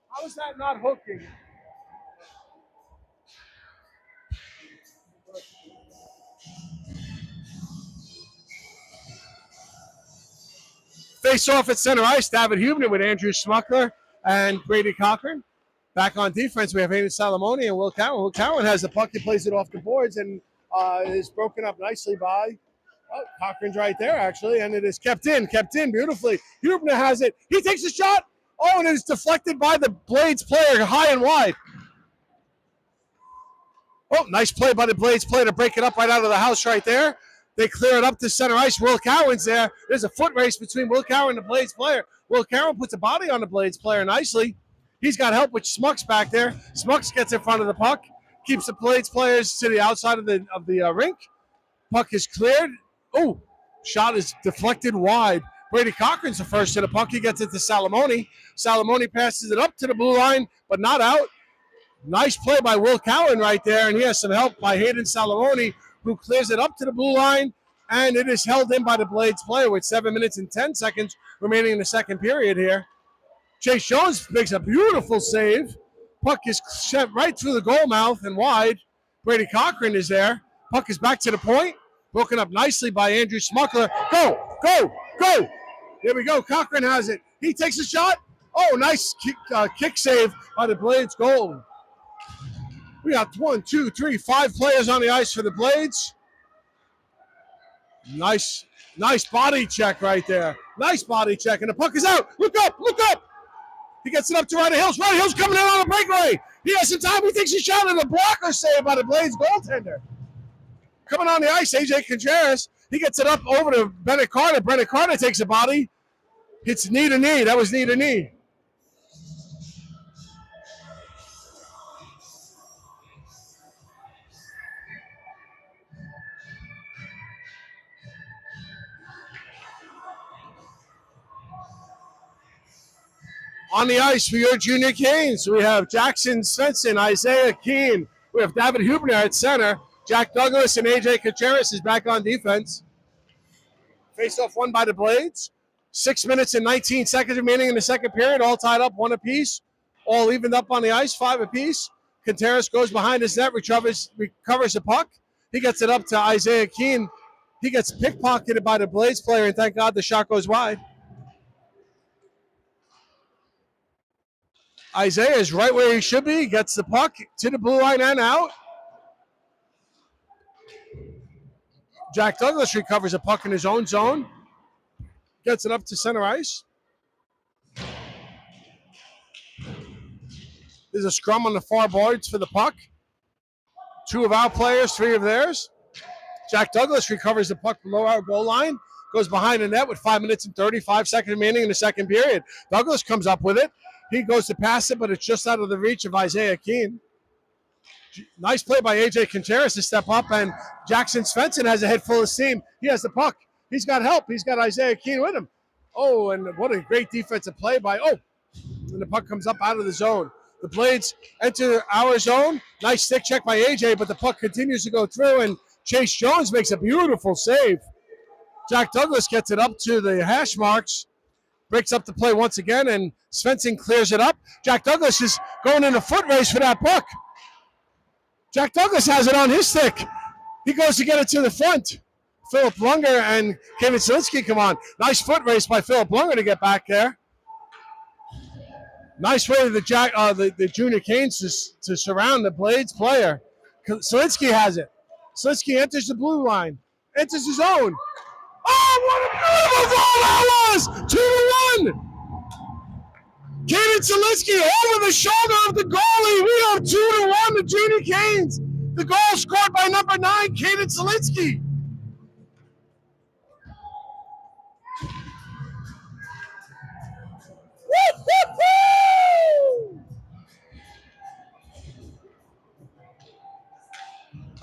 How is that not hooking? Face off at center ice, David Hubner with Andrew Smuckler and Brady Cochran. Back on defense, we have Hayden Salamone and Will Cowan. Will Cowan has the puck. He plays it off the boards and is broken up nicely by Cochran's right there, actually, and it is kept in beautifully. Hubner has it. He takes a shot. Oh, and it is deflected by the Blades player high and wide. Oh, nice play by the Blades player to break it up right out of the house right there. They clear it up to center ice. Will Cowan's there. There's a foot race between Will Cowan and the Blades player. Will Cowan puts a body on the Blades player nicely. He's got help with Smucks back there. Smucks gets in front of the puck, keeps the Blades players to the outside of the rink. Puck is cleared. Oh, shot is deflected wide. Brady Cochran's the first to the puck. He gets it to Salamone. Salamone passes it up to the blue line, but not out. Nice play by Will Cowan right there, and he has some help by Hayden Salamone, who clears it up to the blue line, and it is held in by the Blades player with 7 minutes and 10 seconds remaining in the second period here. Chase Jones makes a beautiful save. Puck is sent right through the goal mouth and wide. Brady Cochran is there. Puck is back to the point. Broken up nicely by Andrew Smuckler. Go, go, go. Here we go. Cochran has it. He takes a shot. Oh, nice kick save by the Blades goal. We got 5 players on the ice for the Blades. Nice body check right there. Nice body check, and the puck is out. Look up, look up. He gets it up to Ryder Hills. Ryder Hills coming in on a breakaway. He has some time. He takes a shot at a blocker save by the Blades goaltender. Coming on the ice, AJ Contreras. He gets it up over to Bennett Carter. Bennett Carter takes a body. Hits knee to knee. That was knee to knee. On the ice for your Junior Canes, we have Jackson Svensson, Isaiah Keene. We have David Hubner at center. Jack Douglas and AJ Contreras is back on defense. Face-off won by the Blades. 6 minutes and 19 seconds remaining in the second period, all tied up 1 apiece. All evened up on the ice, 5 apiece. Contreras goes behind his net, recovers the puck. He gets it up to Isaiah Keene. He gets pickpocketed by the Blades player, and thank God the shot goes wide. Isaiah is right where he should be. He gets the puck to the blue line and out. Jack Douglas recovers a puck in his own zone. Gets it up to center ice. There's a scrum on the far boards for the puck. 2 of our players, 3 of theirs. Jack Douglas recovers the puck below our goal line. Goes behind the net with 5 minutes and 35 seconds remaining in the second period. Douglas comes up with it. He goes to pass it, but it's just out of the reach of Isaiah Keene. Nice play by AJ Contreras to step up, and Jackson Svensson has a head full of steam. He has the puck. He's got help. He's got Isaiah Keene with him. Oh, and what a great defensive play by, and the puck comes up out of the zone. The Blades enter our zone. Nice stick check by AJ, but the puck continues to go through, and Chase Jones makes a beautiful save. Jack Douglas gets it up to the hash marks. Breaks up the play once again, and Svensson clears it up. Jack Douglas is going in a foot race for that puck. Jack Douglas has it on his stick. He goes to get it to the front. Philip Lunger and Kevin Selinsky come on. Nice foot race by Philip Lunger to get back there. Nice way of the Junior Canes to surround the Blades player. Selinsky has it. Selinsky enters the blue line. Enters his own. Oh, what a beautiful goal that was! 2-1. Caden Selinsky over the shoulder of the goalie. We are 2-1 the Junior Canes. The goal scored by number 9, Kaden Zielinski.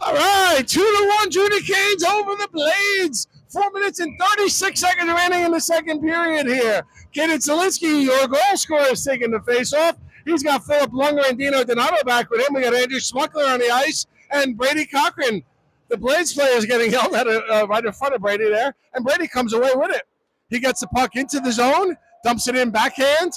All right, 2-1 Junior Canes over the Blades. 4 minutes and 36 seconds remaining in the second period here. Kaden Zielinski, your goal scorer, is taking the face-off. He's got Philip Lunger and Dino Donato back with him. We got Andrew Smuckler on the ice and Brady Cochran. The Blades player is getting yelled at right in front of Brady there, and Brady comes away with it. He gets the puck into the zone, dumps it in backhand.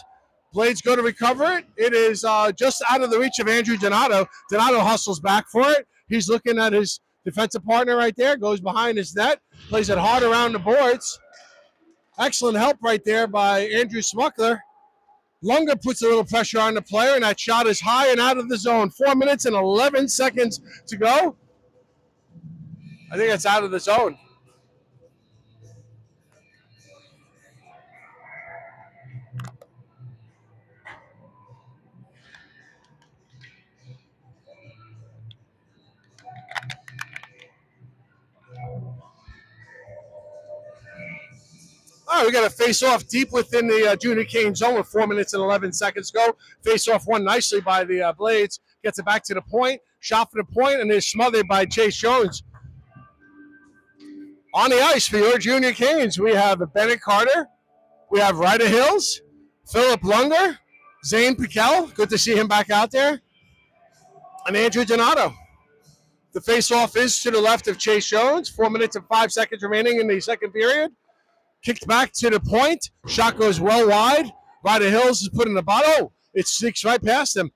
Blades go to recover it. It is just out of the reach of Andrew Donato. Donato hustles back for it. He's looking at his defensive partner right there, goes behind his net, plays it hard around the boards. Excellent help right there by Andrew Smuckler. Lunger puts a little pressure on the player, and that shot is high and out of the zone. 4 minutes and 11 seconds to go. I think it's out of the zone. All right, we got a face-off deep within the Junior Cane zone with 4 minutes and 11 seconds to go. Face-off won nicely by the Blades. Gets it back to the point. Shot for the point, and is smothered by Chase Jones. On the ice for your Junior Canes, we have Bennett Carter. We have Ryder Hills, Philip Lunger, Zane Piquel. Good to see him back out there. And Andrew Donato. The face-off is to the left of Chase Jones. 4 minutes and 5 seconds remaining in the second period. Kicked back to the point. Shot goes well wide. Ryder Hills is put in the bottom. Oh, it sneaks right past him.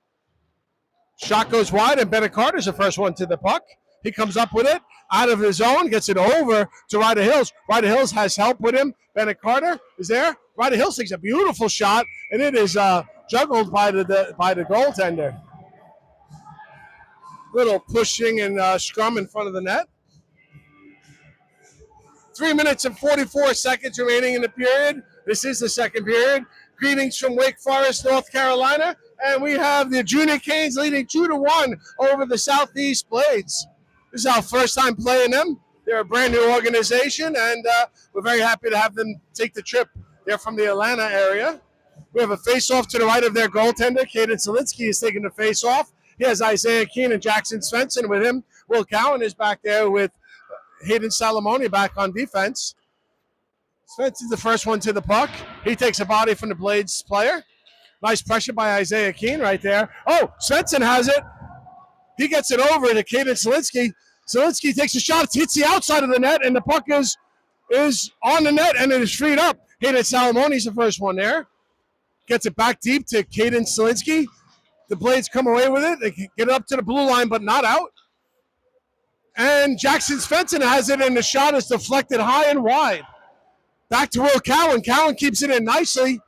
Shot goes wide, and Bennett Carter's the first one to the puck. He comes up with it out of his own, gets it over to Ryder Hills. Ryder Hills has help with him. Bennett Carter is there. Ryder Hills takes a beautiful shot, and it is juggled by the goaltender. Little pushing and scrum in front of the net. 3 minutes and 44 seconds remaining in the period. This is the second period. Greetings from Wake Forest, North Carolina. And we have the Junior Canes leading 2-1 over the Southeast Blades. This is our first time playing them. They're a brand new organization, and we're very happy to have them take the trip. They're from the Atlanta area. We have a face-off to the right of their goaltender. Kaden Zielinski is taking the face-off. He has Isaiah Keene and Jackson Svensson with him. Will Cowan is back there with Hayden Salamone back on defense. Svensson's the first one to the puck. He takes a body from the Blades player. Nice pressure by Isaiah Keene right there. Oh, Svensson has it. He gets it over to Kaden Zielinski. Zielinski takes a shot. It hits the outside of the net, and the puck is on the net, and it is freed up. Hayden Salamone's the first one there. Gets it back deep to Kaden Zielinski. The Blades come away with it. They get it up to the blue line, but not out. And Jackson Svensson has it, and the shot is deflected high and wide. Back to Will Cowan. Cowan keeps it in nicely.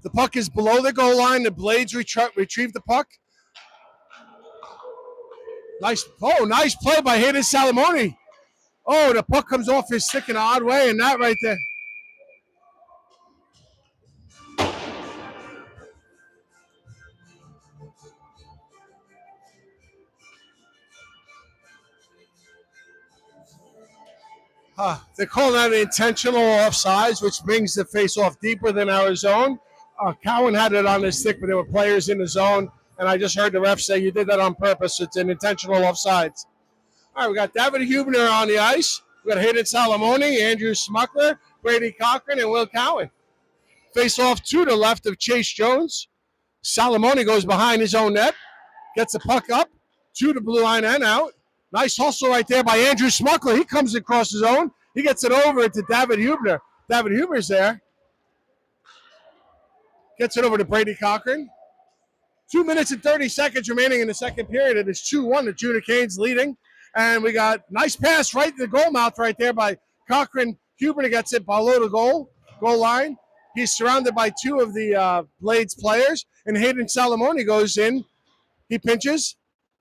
The puck is below the goal line. The Blades retrieve the puck. Nice play by Hayden Salamone. Oh, the puck comes off his stick in an odd way, and that right there. They're calling that intentional offsides, which brings the face-off deeper than our zone. Cowan had it on his stick, but there were players in the zone, and I just heard the ref say you did that on purpose. It's an intentional offsides. All right, we got David Huebner on the ice. We got Hayden Salamone, Andrew Smuckler, Brady Cochran, and Will Cowan. Face-off to the left of Chase Jones. Salamone goes behind his own net, gets the puck up to the blue line and out. Nice hustle right there by Andrew Smuckler. He comes across his own. He gets it over to David Huebner. David Huebner's there. Gets it over to Brady Cochran. 2 minutes and 30 seconds remaining in the second period. It is 2-1. The Junior Canes leading. And we got nice pass right to the goal mouth right there by Cochran. Huebner gets it below the goal line. He's surrounded by two of the Blades players. And Hayden Salamone goes in. He pinches.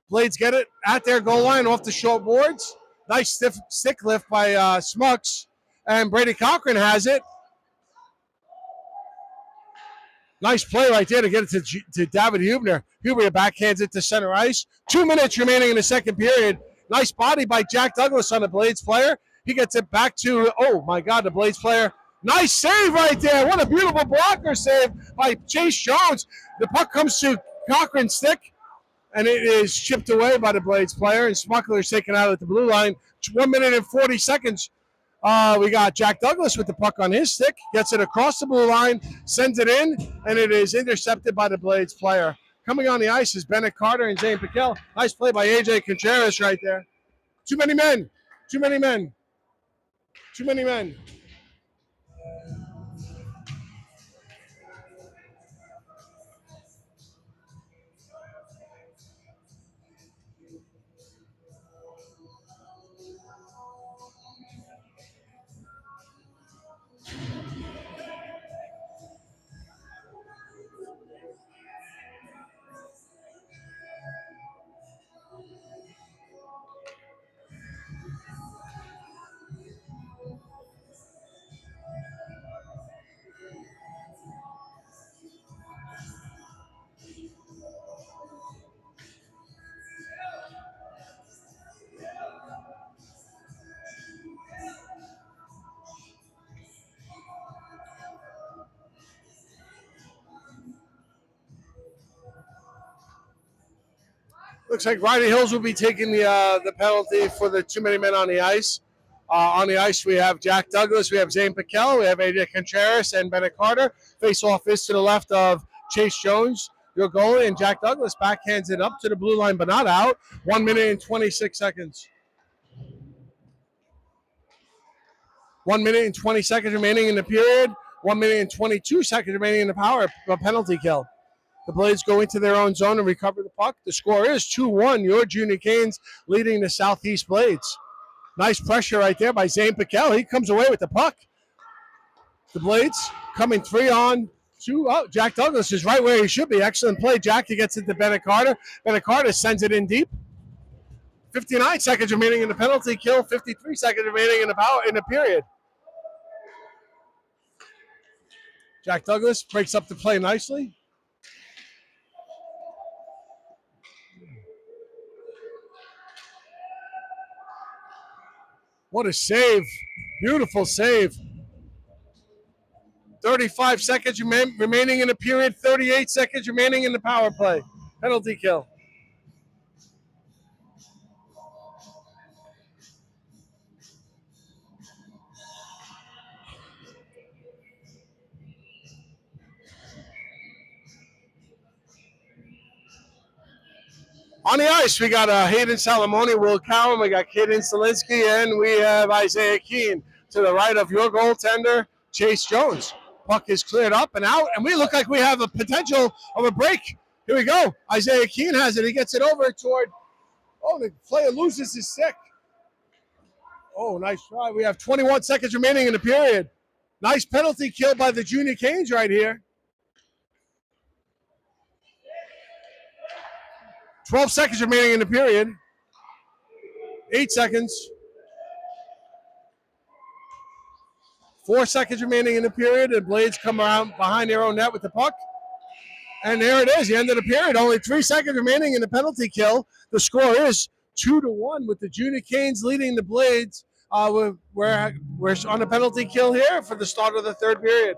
Blades get it at their goal line off the short boards. Nice stick lift by Smucks. And Brady Cochran has it. Nice play right there to get it to David Huebner. Huebner backhands it to center ice. 2 minutes remaining in the second period. Nice body by Jack Douglas on the Blades player. He gets it back to, oh my God, the Blades player. Nice save right there. What a beautiful blocker save by Chase Jones. The puck comes to Cochran's stick, and it is chipped away by the Blades player, and Smuckler's taken out at the blue line. 1 minute and 40 seconds. We got Jack Douglas with the puck on his stick, gets it across the blue line, sends it in, and it is intercepted by the Blades player. Coming on the ice is Bennett Carter and Zane Piquel. Nice play by AJ Contreras right there. Too many men. Too many men. Too many men. Looks like Riley Hills will be taking the penalty for the too many men on the ice. On the ice, we have Jack Douglas, we have Zane Piquel, we have AJ Contreras, and Bennett Carter. Face-off is to the left of Chase Jones, your goalie, and Jack Douglas backhands it up to the blue line, but not out. 1 minute and 26 seconds. 1 minute and 20 seconds remaining in the period. 1 minute and 22 seconds remaining in the power penalty kill. The Blades go into their own zone and recover the puck. The score is 2-1. Your Junior Canes leading the Southeast Blades. Nice pressure right there by Zane Piquel. He comes away with the puck. The Blades coming 3-on-2. Oh, Jack Douglas is right where he should be. Excellent play. Jack, he gets it to Bennett Carter. Bennett Carter sends it in deep. 59 seconds remaining in the penalty kill. 53 seconds remaining in the period. Jack Douglas breaks up the play nicely. What a save. Beautiful save. 35 seconds remaining in the period. 38 seconds remaining in the power play. Penalty kill. On the ice, we got Hayden Salamone, Will Cowan, we got Kaden Solinsky, and we have Isaiah Keene to the right of your goaltender, Chase Jones. Puck is cleared up and out, and we look like we have a potential of a break. Here we go. Isaiah Keene has it. He gets it over toward, the player loses his stick. Oh, nice try. We have 21 seconds remaining in the period. Nice penalty kill by the Junior Canes right here. 12 seconds remaining in the period. 8 seconds. 4 seconds remaining in the period. The Blades come around behind their own net with the puck. And there it is, the end of the period. Only 3 seconds remaining in the penalty kill. The score is 2-1 with the Junior Canes leading the Blades. We're on a penalty kill here for the start of the third period.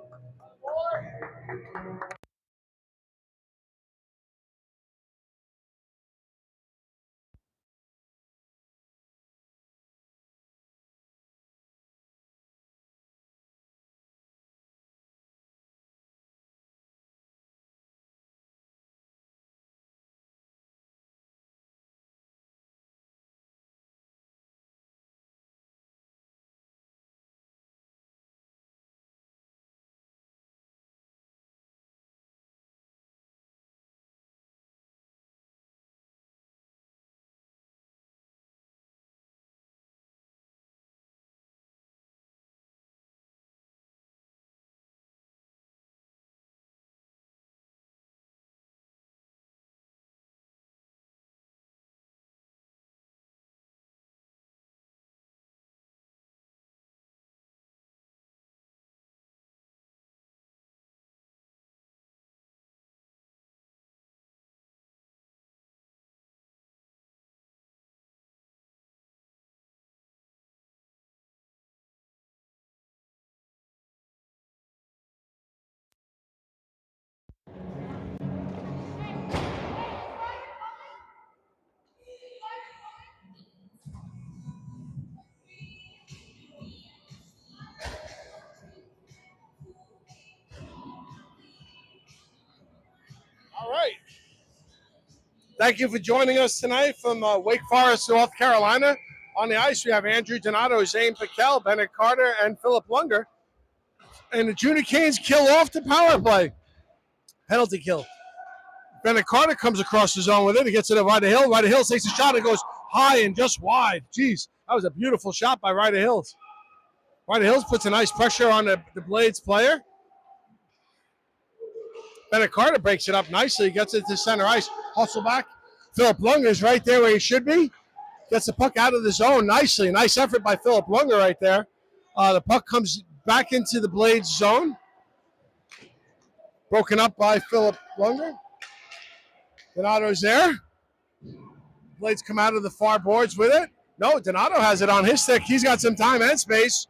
All right. Thank you for joining us tonight from Wake Forest, North Carolina. On the ice, we have Andrew Donato, Zane Piquel, Bennett Carter, and Philip Lunger. And the Junior Canes kill off the power play. Penalty kill. Bennett Carter comes across the zone with it. He gets it to Ryder Hill. Ryder Hill takes a shot and goes high and just wide. Jeez, that was a beautiful shot by Ryder Hills. Ryder Hills puts a nice pressure on the Blades player. Bennett Carter breaks it up nicely. Gets it to center ice. Hustle back. Philip Lunger is right there where he should be. Gets the puck out of the zone nicely. Nice effort by Philip Lunger right there. The puck comes back into the Blades zone. Broken up by Philip Lunger. Donato's there. Blades come out of the far boards with it. No, Donato has it on his stick. He's got some time and space.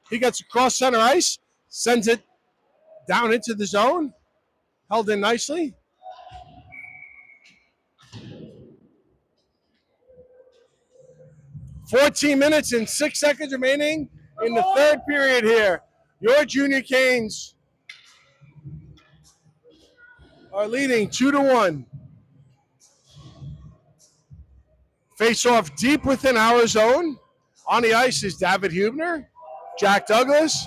He gets across center ice. Sends it down into the zone. Held in nicely. "14 minutes and 6 seconds remaining in the third period here. Your Junior Canes are leading 2-1. Face off deep within our zone. On the ice is David Hubner, Jack Douglas,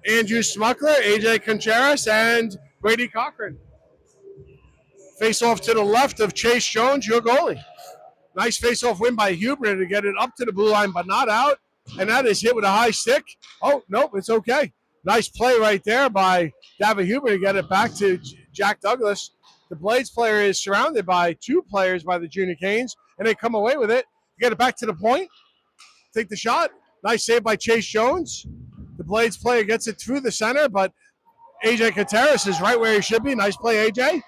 Andrew Smuckler, AJ Contreras, and Brady Cochran. Face off to the left of Chase Jones, your goalie. Nice face-off win by Hubner to get it up to the blue line, but not out. And that is hit with a high stick. Oh, nope, it's okay. Nice play right there by David Hubner to get it back to Jack Douglas. The Blades player is surrounded by two players by the Junior Canes, and they come away with it. Get it back to the point. Take the shot. Nice save by Chase Jones. The Blades player gets it through the center, but AJ Contreras is right where he should be. Nice play, AJ.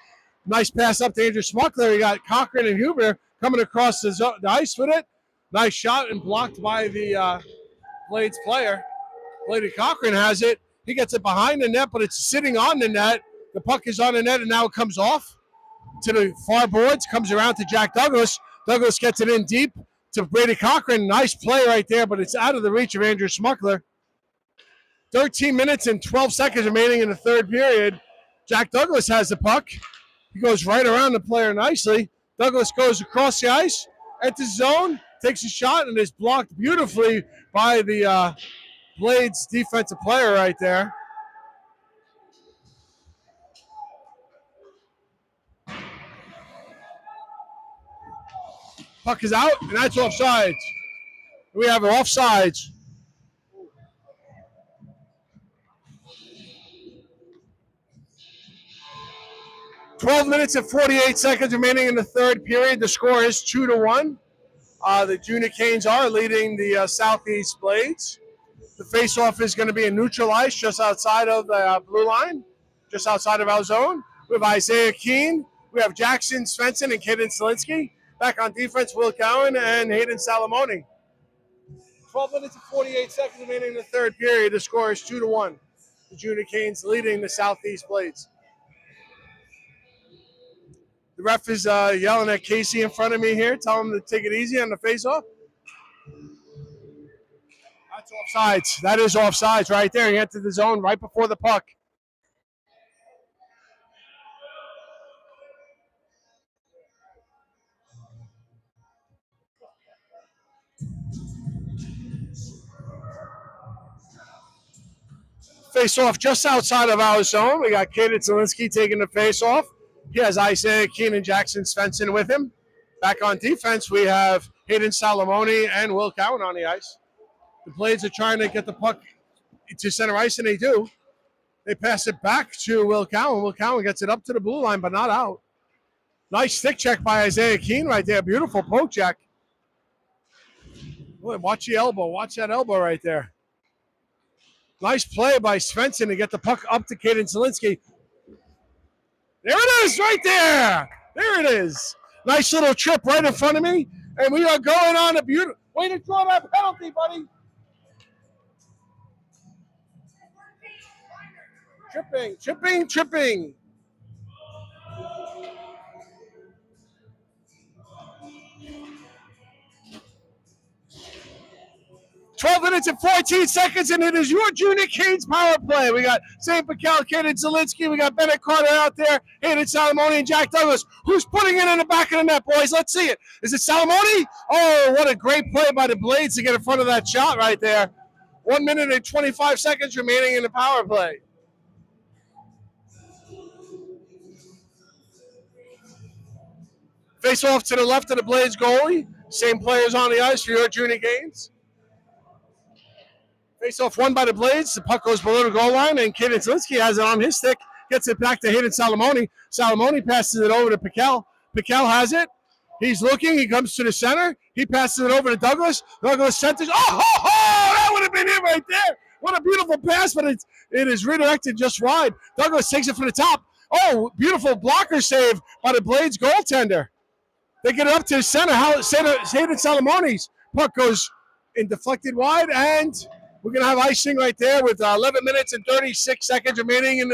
Nice pass up to Andrew Smuckler. You got Cochran and Hubner coming across the ice with it. Nice shot and blocked by the Blades player. Brady Cochran has it. He gets it behind the net, but it's sitting on the net. The puck is on the net, and now it comes off to the far boards, comes around to Jack Douglas. Douglas gets it in deep to Brady Cochran. Nice play right there, but it's out of the reach of Andrew Smuckler. 13 minutes and 12 seconds remaining in the third period. Jack Douglas has the puck. He goes right around the player nicely. Douglas goes across the ice, enters zone, takes a shot, and is blocked beautifully by the Blades defensive player right there. Puck is out, and that's offsides. We have offsides. "12 minutes and 48 seconds remaining in the third period. The score is 2-1. The Junior Canes are leading the Southeast Blades. The face-off is going to be in neutral ice just outside of the blue line, just outside of our zone. We have Isaiah Keene. We have Jackson Svensson and Kaden Selinsky. Back on defense, Will Cowan and Hayden Salamone. 12 minutes and 48 seconds remaining in the third period. The score is 2-1. The Junior Canes leading the Southeast Blades. The ref is yelling at Casey in front of me here, telling him to take it easy on the face-off. That's offsides. That is offsides right there. He entered the zone right before the puck. Face-off just outside of our zone. We got Kaden Zelinsky taking the face-off. He has Isaiah Keene and Jackson Svensson with him. Back on defense, we have Hayden Salamone and Will Cowan on the ice. The Blades are trying to get the puck to center ice, and they do. They pass it back to Will Cowan. Will Cowan gets it up to the blue line, but not out. Nice stick check by Isaiah Keene right there. Beautiful poke check. Boy, watch the elbow. Watch that elbow right there. Nice play by Svensson to get the puck up to Kaden Zelinsky. There it is, right there. There it is. Nice little trip right in front of me, and we are going on a beautiful way to draw that penalty, buddy. Tripping. 12 minutes and 14 seconds, and it is your Junior Canes power play. We got St. Pacal, Kaden Zielinski. We got Bennett Carter out there, Hayden Salamoni, and Jack Douglas. Who's putting it in the back of the net, boys? Let's see it. Is it Salamoni? Oh, what a great play by the Blades to get in front of that shot right there. 1 minute and 25 seconds remaining in the power play. Face off to the left of the Blades goalie. Same players on the ice for your Junior Canes. Face off won by the Blades. The puck goes below the goal line, and Kaden Zielinski has it on his stick. Gets it back to Hayden Salamoni. Salamoni passes it over to Pacal. Pacal has it. He's looking. He comes to the center. He passes it over to Douglas. Douglas centers. Oh, that would have been it right there. What a beautiful pass, but it is redirected just wide. Douglas takes it from the top. Oh, beautiful blocker save by the Blades goaltender. They get it up to the center. Hayden Salamoni's puck goes in deflected wide, and we're going to have icing right there with 11 minutes and 36 seconds remaining in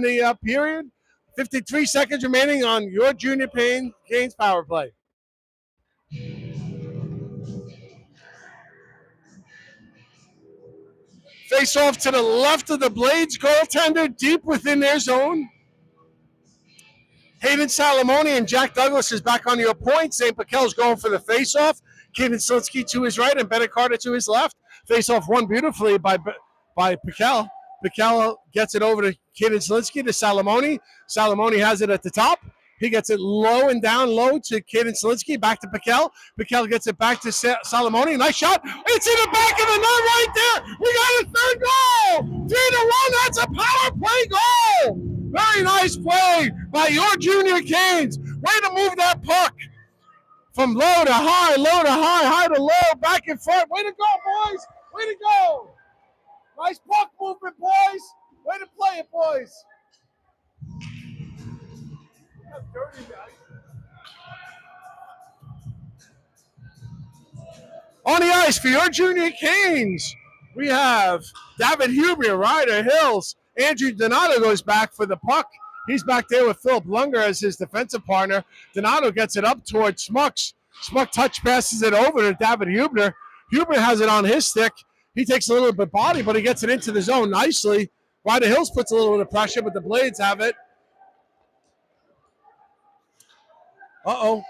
the period. 53 seconds remaining on your Junior Canes power play. Face off to the left of the Blades goaltender, deep within their zone. Hayden Salamoni and Jack Douglas is back on your point. St. Pacal's going for the face-off. Kaden Zielinski to his right and Bennett Carter to his left. Face-off won beautifully by Pacal. Pacal gets it over to Kaden Zielinski to Salamoni. Salamoni has it at the top. He gets it low and down low to Kaden Zielinski. Back to Pacal. Pacal gets it back to Salamoni. Nice shot. It's in the back of the net right there. We got a third goal. 3-1. That's a power play goal. Very nice play by your Junior Canes. Way to move that puck from low to high, high to low, back and forth. Way to go, boys. Way to go. Nice puck movement, boys. Way to play it, boys. On the ice for your Junior Canes, we have David Huber, Ryder Hills. Andrew Donato goes back for the puck. He's back there with Philip Lunger as his defensive partner. Donato gets it up towards Smucks. Smuck touch passes it over to David Huber. Huber has it on his stick. He takes a little bit body, but he gets it into the zone nicely. Ryder Hills puts a little bit of pressure, but the Blades have it. Uh-oh.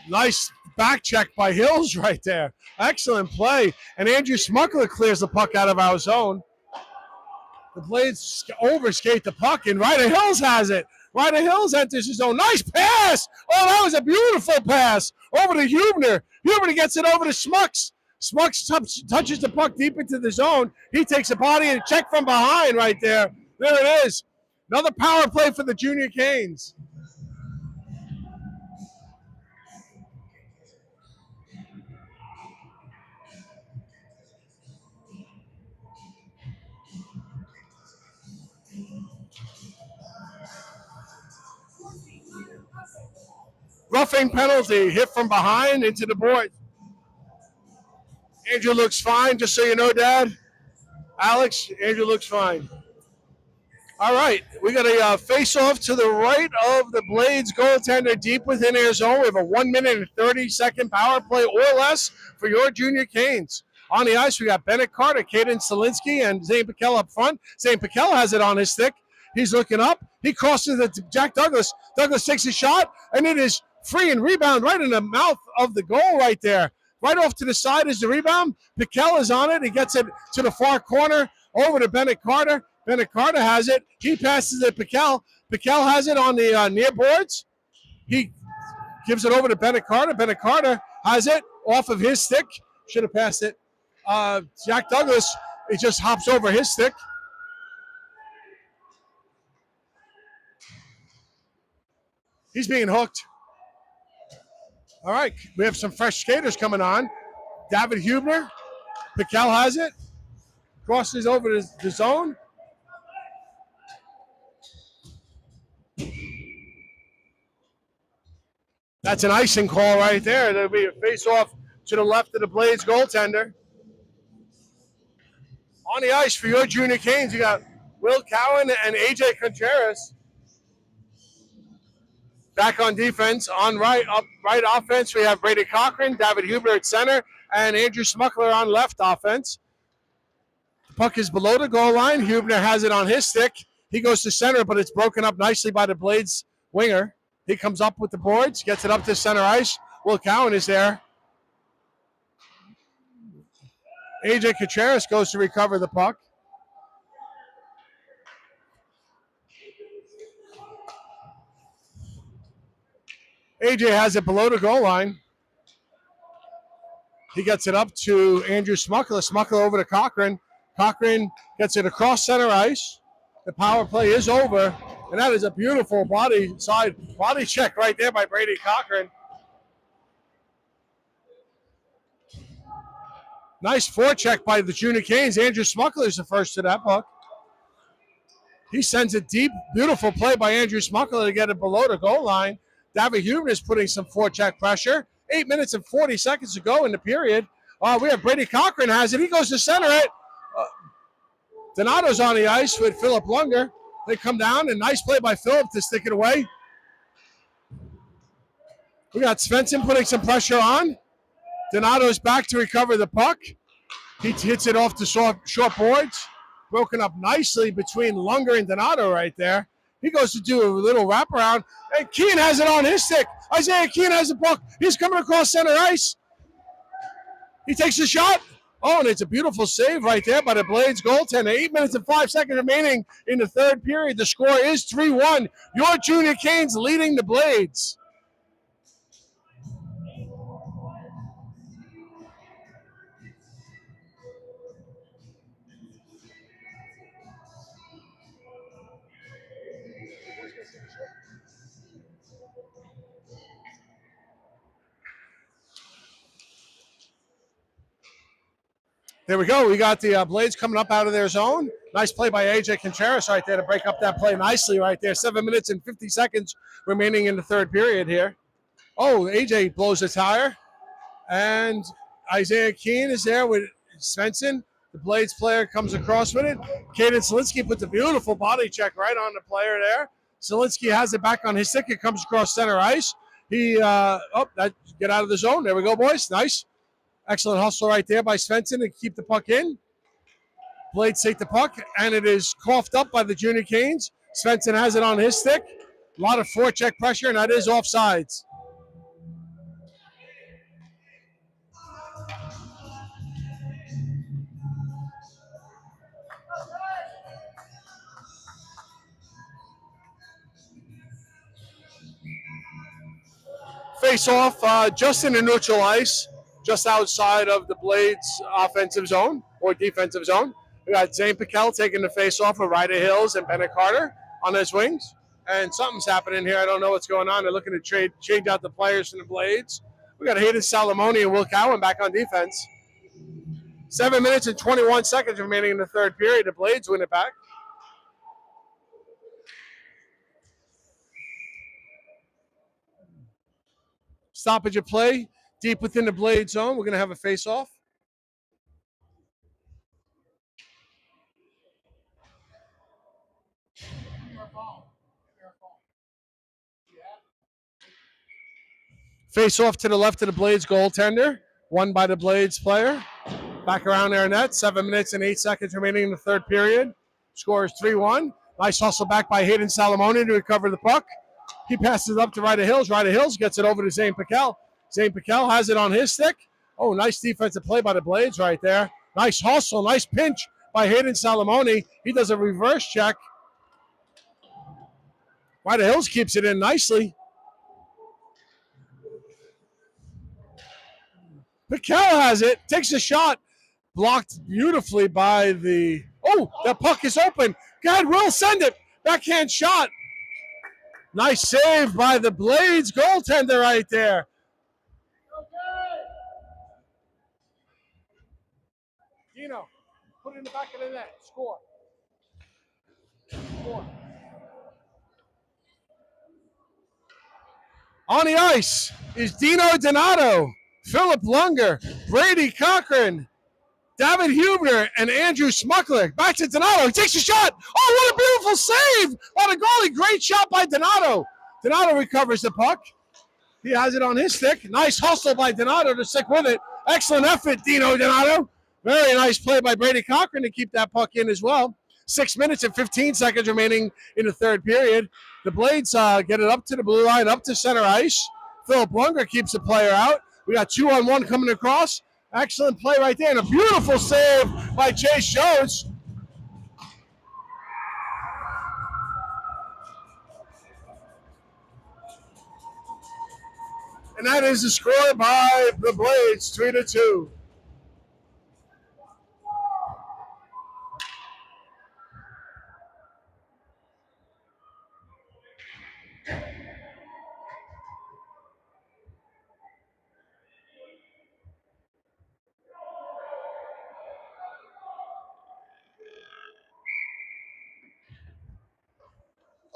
Nice back check by Hills right there. Excellent play. And Andrew Smuckler clears the puck out of our zone. The Blades overskate the puck, and Ryder Hills has it. Ryder Hills enters his zone. Nice pass. Oh, that was a beautiful pass. Over to Huber. Huber gets it over to Smucks. Smucks touches the puck deep into the zone. He takes a body and a check from behind right there. There it is. Another power play for the Junior Canes. Roughing penalty, hit from behind into the board. Andrew looks fine, just so you know, Dad. Alex, Andrew looks fine. All right, we got a face-off to the right of the Blades goaltender deep within their zone. We have a 1 minute and 30-second power play or less for your Junior Canes. On the ice, we got Bennett Carter, Kaden Zielinski, and Zane Pacal up front. Zane Pacal has it on his stick. He's looking up. He crosses it to Jack Douglas. Douglas takes a shot, and it is free and rebound right in the mouth of the goal right there. Right off to the side is the rebound. Pacal is on it. He gets it to the far corner over to Bennett Carter. Bennett Carter has it. He passes it to Pacal. Pacal has it on the near boards. He gives it over to Bennett Carter. Bennett Carter has it off of his stick. Should have passed it. Jack Douglas, he just hops over his stick. He's being hooked. All right, we have some fresh skaters coming on. David Huber, Pacal has it. Crosses over the zone. That's an icing call right there. There'll be a face-off to the left of the Blades goaltender. On the ice for your Junior Canes, you got Will Cowan and AJ Contreras. Back on defense, on right offense, we have Brady Cochran, David Huber at center, and Andrew Smuckler on left offense. The puck is below the goal line. Hubner has it on his stick. He goes to center, but it's broken up nicely by the Blades winger. He comes up with the boards, gets it up to center ice. Will Cowan is there. AJ Contreras goes to recover the puck. AJ has it below the goal line. He gets it up to Andrew Smuckler. Smuckler over to Cochran. Cochran gets it across center ice. The power play is over, and that is a beautiful body check right there by Brady Cochran. Nice forecheck by the Junior Canes. Andrew Smuckler is the first to that puck. He sends it deep. Beautiful play by Andrew Smuckler to get it below the goal line. David Hubner is putting some forecheck pressure. 8 minutes and 40 seconds to go in the period. We have Brady Cochran has it. He goes to center it. Donato's on the ice with Philip Lunger. They come down, and nice play by Philip to stick it away. We got Svensson putting some pressure on. Donato's back to recover the puck. He hits it off the short boards. Broken up nicely between Lunger and Donato right there. He goes to do a little wraparound, and Keane has it on his stick. Isaiah Keane has the puck. He's coming across center ice. He takes a shot. Oh, and it's a beautiful save right there by the Blades goaltender. 8 minutes and 5 seconds remaining in the third period. The score is 3-1. Your Junior Canes leading the Blades. There we go. We got the Blades coming up out of their zone. Nice play by AJ Contreras right there to break up that play nicely right there. 7 minutes and 50 seconds remaining in the third period here. Oh, AJ blows a tire. And Isaiah Keane is there with Svensson. The Blades player comes across with it. Caden Selinsky put the beautiful body check right on the player there. Selinsky has it back on his stick. It comes across center ice. Get out of the zone. There we go, boys. Nice. Excellent hustle right there by Svensson to keep the puck in. Blades take the puck, and it is coughed up by the Junior Canes. Svensson has it on his stick. A lot of forecheck pressure, and that is offsides. Face off just in the neutral ice, just outside of the Blades offensive zone or defensive zone. We got Zane Piquel taking the face off of Ryder Hills and Bennett Carter on his wings. And something's happening here. I don't know what's going on. They're looking to change out the players from the Blades. We got Hayden Salamone and Will Cowan back on defense. 7 minutes and 21 seconds remaining in the third period. The Blades win it back. Stoppage of play deep within the Blade zone. We're going to have a face-off. Face-off to the left of the Blades goaltender. Won by the Blades player. Back around their net. 7 minutes and 8 seconds remaining in the third period. Score is 3-1. Nice hustle back by Hayden Salamone to recover the puck. He passes it up to Ryder Hills. Ryder Hills gets it over to Zane Piquel. Zane Piquel has it on his stick. Oh, nice defensive play by the Blades right there. Nice hustle, nice pinch by Hayden Salamone. He does a reverse check. Ryder Hills keeps it in nicely. Piquel has it, takes a shot. Blocked beautifully by the... Oh, that puck is open. God, Will send it. Backhand shot. Nice save by the Blades goaltender right there. Dino, put it in the back of the net. Score. On the ice is Dino Donato, Philip Lunger, Brady Cochran, David Hubner, and Andrew Smuckler. Back to Donato. He takes a shot. Oh, what a beautiful save by the goalie. Great shot by Donato. Donato recovers the puck. He has it on his stick. Nice hustle by Donato to stick with it. Excellent effort, Dino Donato. Very nice play by Brady Cochran to keep that puck in as well. 6 minutes and 15 seconds remaining in the third period. The Blades get it up to the blue line, up to center ice. Philip Lunger keeps the player out. We got 2-on-1 coming across. Excellent play right there, and a beautiful save by Chase Jones. And that is the score by the Blades, 3-2.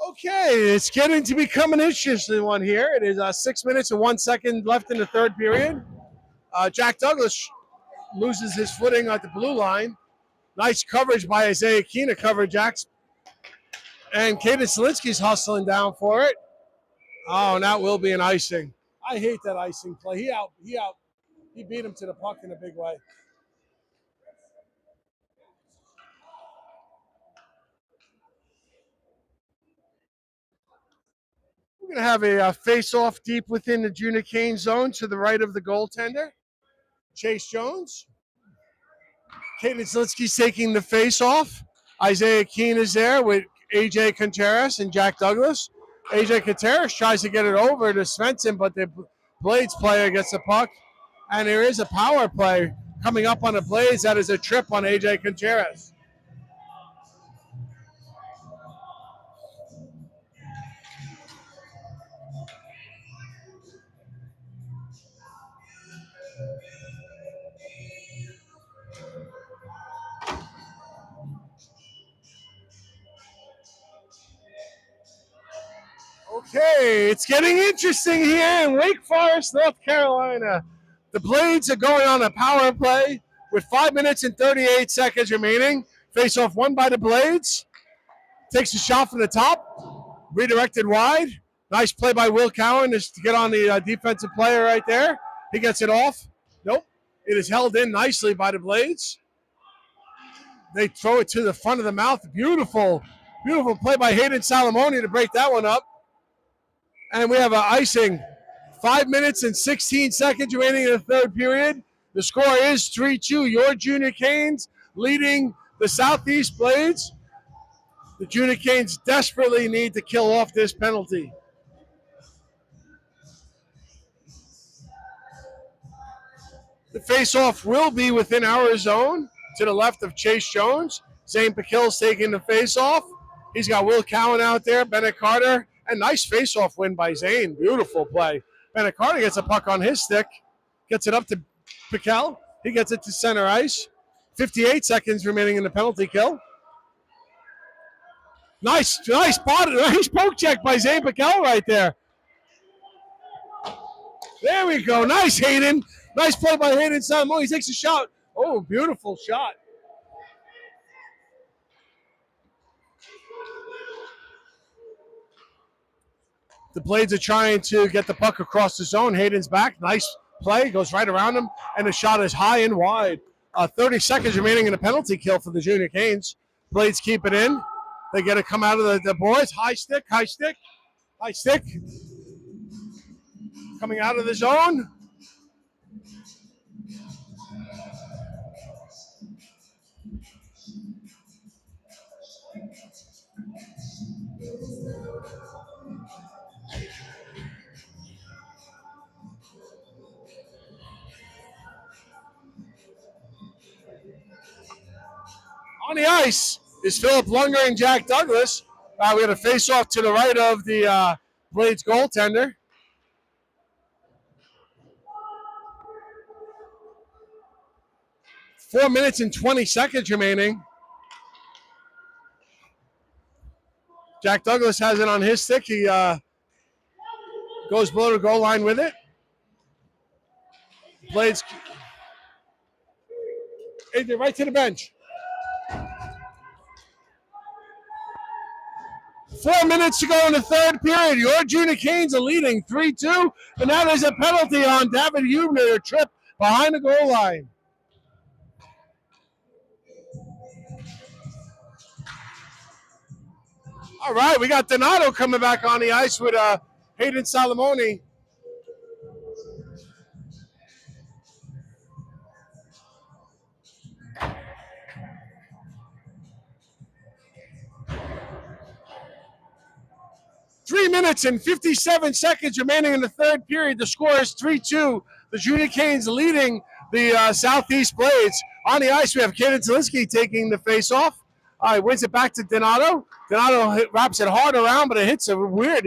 Okay, it's getting to become an interesting one here. It is 6 minutes and 1 second left in the third period. Jack Douglas loses his footing at the blue line. Nice coverage by Isaiah Keene to cover Jack's. And Caden Selinsky's hustling down for it. Oh, and that will be an icing. I hate that icing play. He beat him to the puck in a big way. We're going to have a face-off deep within the junior Kane zone to the right of the goaltender. Chase Jones. Caden Selinsky's taking the face-off. Isaiah Keene is there with AJ Contreras and Jack Douglas. AJ Contreras tries to get it over to Svensson, but the Blades player gets the puck. And there is a power play coming up on the Blades. That is a trip on AJ Contreras. Okay, it's getting interesting here in Wake Forest, North Carolina. The Blades are going on a power play with 5 minutes and 38 seconds remaining. Face-off won by the Blades. Takes a shot from the top, redirected wide. Nice play by Will Cowan to get on the defensive player right there. He gets it off. Nope. It is held in nicely by the Blades. They throw it to the front of the mouth. Beautiful, beautiful play by Hayden Salamoni to break that one up. And we have an icing. 5 minutes and 16 seconds remaining in the third period. The score is 3-2. Your Junior Canes leading the Southeast Blades. The Junior Canes desperately need to kill off this penalty. The face-off will be within our zone to the left of Chase Jones. Zane Pakil's taking the face-off. He's got Will Cowan out there, Bennett Carter, and nice face-off win by Zane. Beautiful play. Bennett Carter gets a puck on his stick, gets it up to Pakil. He gets it to center ice. 58 seconds remaining in the penalty kill. Nice poke check by Zane Pakil right there. There we go. Nice, Hayden. Nice play by Hayden Salamoni. He takes a shot. Oh, beautiful shot. The Blades are trying to get the puck across the zone. Hayden's back. Nice play. Goes right around him. And the shot is high and wide. 30 seconds remaining in the penalty kill for the Junior Canes. Blades keep it in. They get it come out of the boards. High stick. Coming out of the zone. On the ice is Philip Lunger and Jack Douglas. We had a face-off to the right of the Blades goaltender. Four minutes and 20 seconds remaining. Jack Douglas has it on his stick. He goes below the goal line with it. Blades right to the bench. 4 minutes to go in the third period. Your Junior Canes are leading 3-2, and that is a penalty on David Hubner, a trip behind the goal line. All right, we got Donato coming back on the ice with Hayden Salamone. 3 minutes and 57 seconds remaining in the third period. The score is 3-2. The Junior Canes leading the Southeast Blades. On the ice, we have Kaden Zielinski taking the face-off. He wins it back to Donato. Donato wraps it hard around, but it hits a weird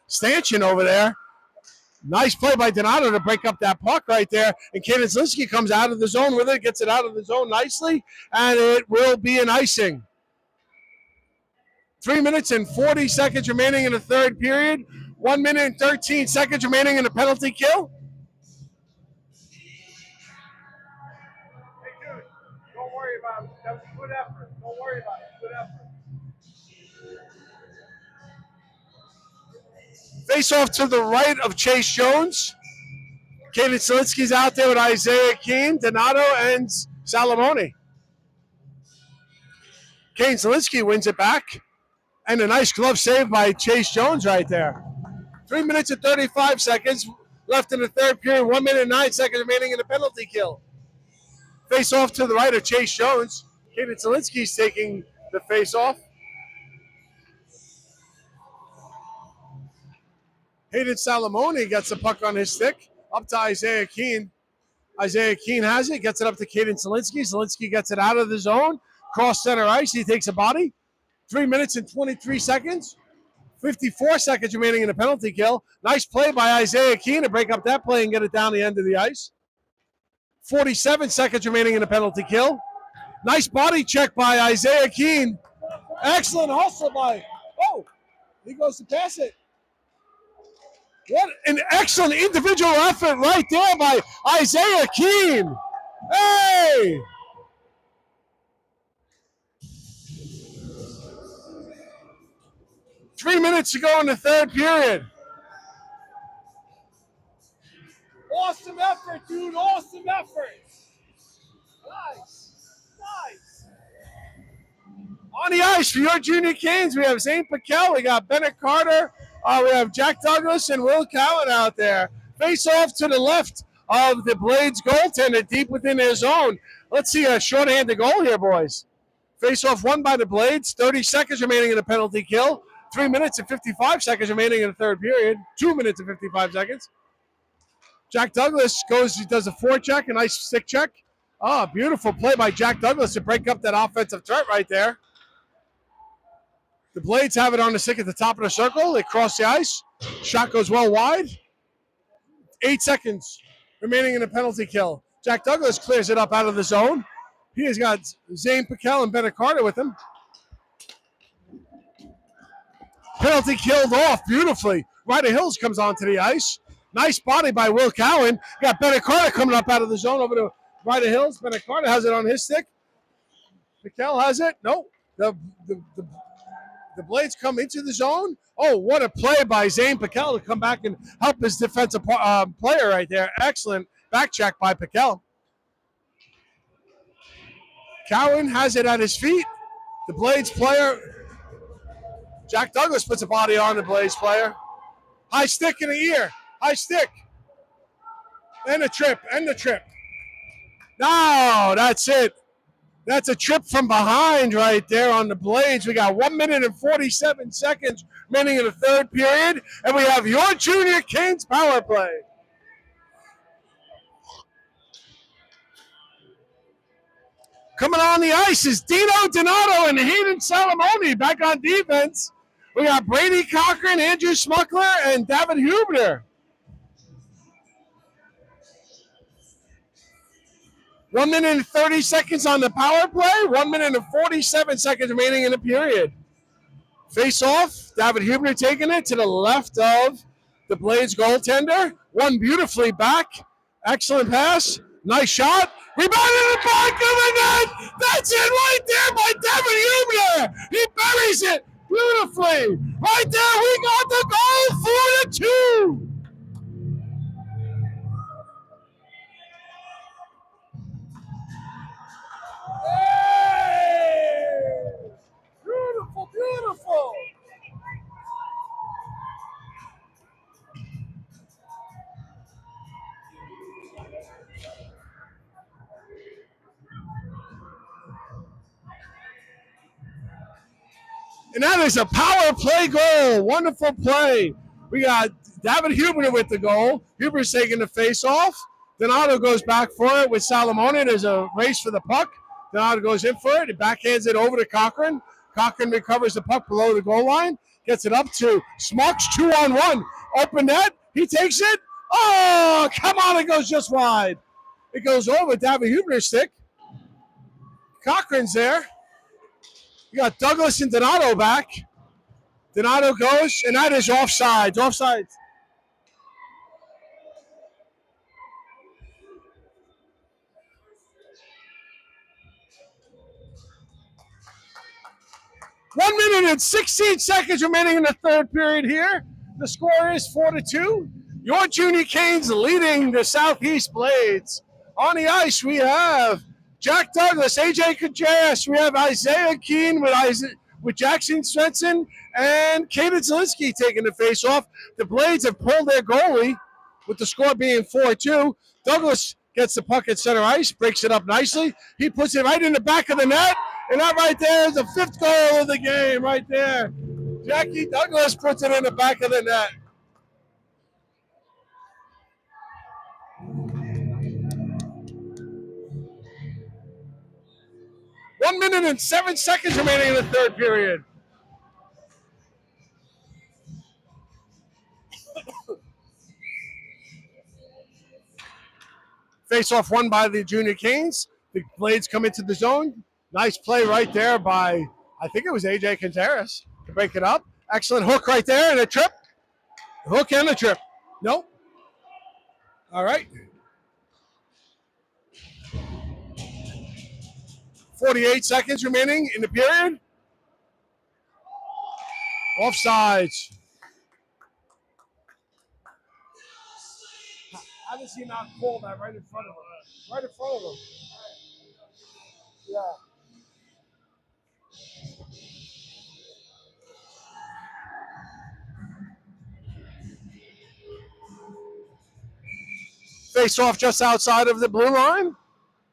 stanchion over there. Nice play by Donato to break up that puck right there. And Kaden Zielinski comes out of the zone with it, gets it out of the zone nicely, and it will be an icing. 3 minutes and 40 seconds remaining in the third period. 1 minute and 13 seconds remaining in the penalty kill. Hey, dude, don't worry about it. That was a good effort. Don't worry about it. Good effort. Face off to the right of Chase Jones. Kaden Zielinski's out there with Isaiah Keene, Donato, and Salamone. Kaden Zielinski wins it back. And a nice glove save by Chase Jones right there. 3 minutes and 35 seconds left in the third period. 1 minute and 9 seconds remaining in the penalty kill. Face off to the right of Chase Jones. Kaden Zielinski's taking the face off. Hayden Salamone gets the puck on his stick. Up to Isaiah Keene. Isaiah Keene has it. Gets it up to Kaden Zielinski. Zielinski gets it out of the zone. Cross center ice. He takes a body. 3 minutes and 23 seconds. 54 seconds remaining in the penalty kill. Nice play by Isaiah Keene to break up that play and get it down the end of the ice. 47 seconds remaining in the penalty kill. Nice body check by Isaiah Keene. Excellent hustle by, he goes to pass it. What an excellent individual effort right there by Isaiah Keene. Hey! Three minutes to go in the third period. Awesome effort, dude. Awesome effort. Nice. On the ice for your Junior Canes, we have Zane Piquel. We got Bennett Carter. We have Jack Douglas and Will Cowan out there. Face off to the left of the Blades goaltender deep within their zone. Let's see a shorthanded goal here, boys. Face off won by the Blades. 30 seconds remaining in the penalty kill. 3 minutes and 55 seconds remaining in the third period. 2 minutes and 55 seconds. Jack Douglas he does a forecheck, a nice stick check. Beautiful play by Jack Douglas to break up that offensive threat right there. The Blades have it on the stick at the top of the circle. They cross the ice. Shot goes well wide. 8 seconds remaining in the penalty kill. Jack Douglas clears it up out of the zone. He has got Zane Piquel and Bennett Carter with him. Penalty killed off beautifully. Ryder Hills comes onto the ice. Nice body by Will Cowan. Got Bennett Carter coming up out of the zone over to Ryder Hills. Bennett Carter has it on his stick. Piquel has it. Nope. The Blades come into the zone. Oh, what a play by Zane Piquel to come back and help his defensive player right there. Excellent back check by Piquel. Cowan has it at his feet. The Blades player, Jack Douglas, puts a body on the Blades player. High stick in the ear. High stick. And the trip. No, that's it. That's a trip from behind right there on the Blades. We got 1 minute and 47 seconds remaining in the third period. And we have your Junior Canes power play. Coming on the ice is Dino Donato and Hayden Salamone back on defense. We got Brady Cochran, Andrew Smuckler, and David Hubner. 1 minute and 30 seconds on the power play. 1 minute and 47 seconds remaining in the period. Face off. David Hubner taking it to the left of the Blades goaltender. Won beautifully back. Excellent pass. Nice shot. Rebounded in the back of the net. That's it right there by David Hubner. He buries it beautifully. Right there, we got the goal, 4-2. And that is a power play goal. Wonderful play. We got David Huber with the goal. Huber's taking the face off. Donato goes back for it with Salamone. There's a race for the puck. Donato goes in for it. He backhands it over to Cochran. Cochran recovers the puck below the goal line. Gets it up to Smucks. 2-on-1. Open net. He takes it. Oh, come on. It goes just wide. It goes over David Huber's stick. Cochran's there. You got Douglas and Donato back. Donato goes, and that is offside. Offside. One minute and 16 seconds remaining in the third period here. The score is 4-2. Your Junior Canes leading the Southeast Blades. On the ice, we have Jack Douglas, AJ Kajas. We have Isaiah Keene with Jackson Svensson and Caden Zielinski taking the face-off. The Blades have pulled their goalie with the score being 4-2. Douglas gets the puck at center ice, breaks it up nicely. He puts it right in the back of the net, and that right there is the fifth goal of the game right there. Jackie Douglas puts it in the back of the net. One minute and 7 seconds remaining in the third period. Face-off won by the Junior Canes. The Blades come into the zone. Nice play right there by, I think it was AJ Contreras to break it up. Excellent hook right there and a trip. Hook and a trip. Nope. All right. 48 seconds remaining in the period. Offsides. How does he not call that right in front of him? Right in front of him. Yeah. Face off just outside of the blue line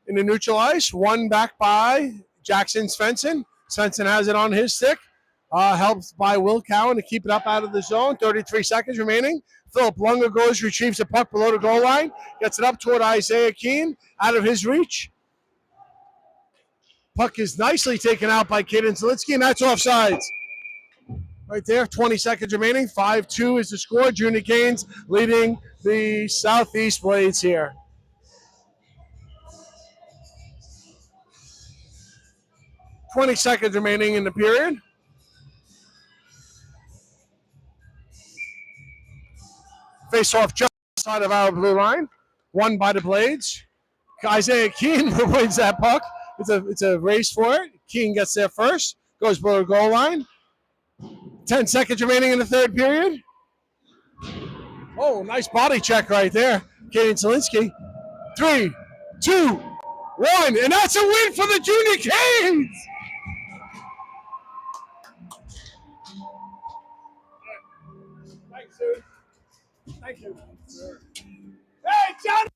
in the neutral ice. One back by Jackson Svensson. Svensson has it on his stick. Helped by Will Cowan to keep it up out of the zone. 33 seconds remaining. Philip Lunga goes, retrieves the puck below the goal line. Gets it up toward Isaiah Keene. Out of his reach. Puck is nicely taken out by Caden Zielinski, and that's offsides. Right there, 20 seconds remaining. 5-2 is the score. Junior Canes leading the Southeast Blades here. $20 seconds remaining in the period. Face off just outside of our blue line. Won by the Blades. Isaiah Keene wins that puck. It's a race for it. Keene gets there first. Goes below the goal line. 10 seconds remaining in the third period. Oh, nice body check right there. Caden Zielinski. 3, 2, 1. And that's a win for the Junior Canes. Thanks, dude. Thank you. Hey, John.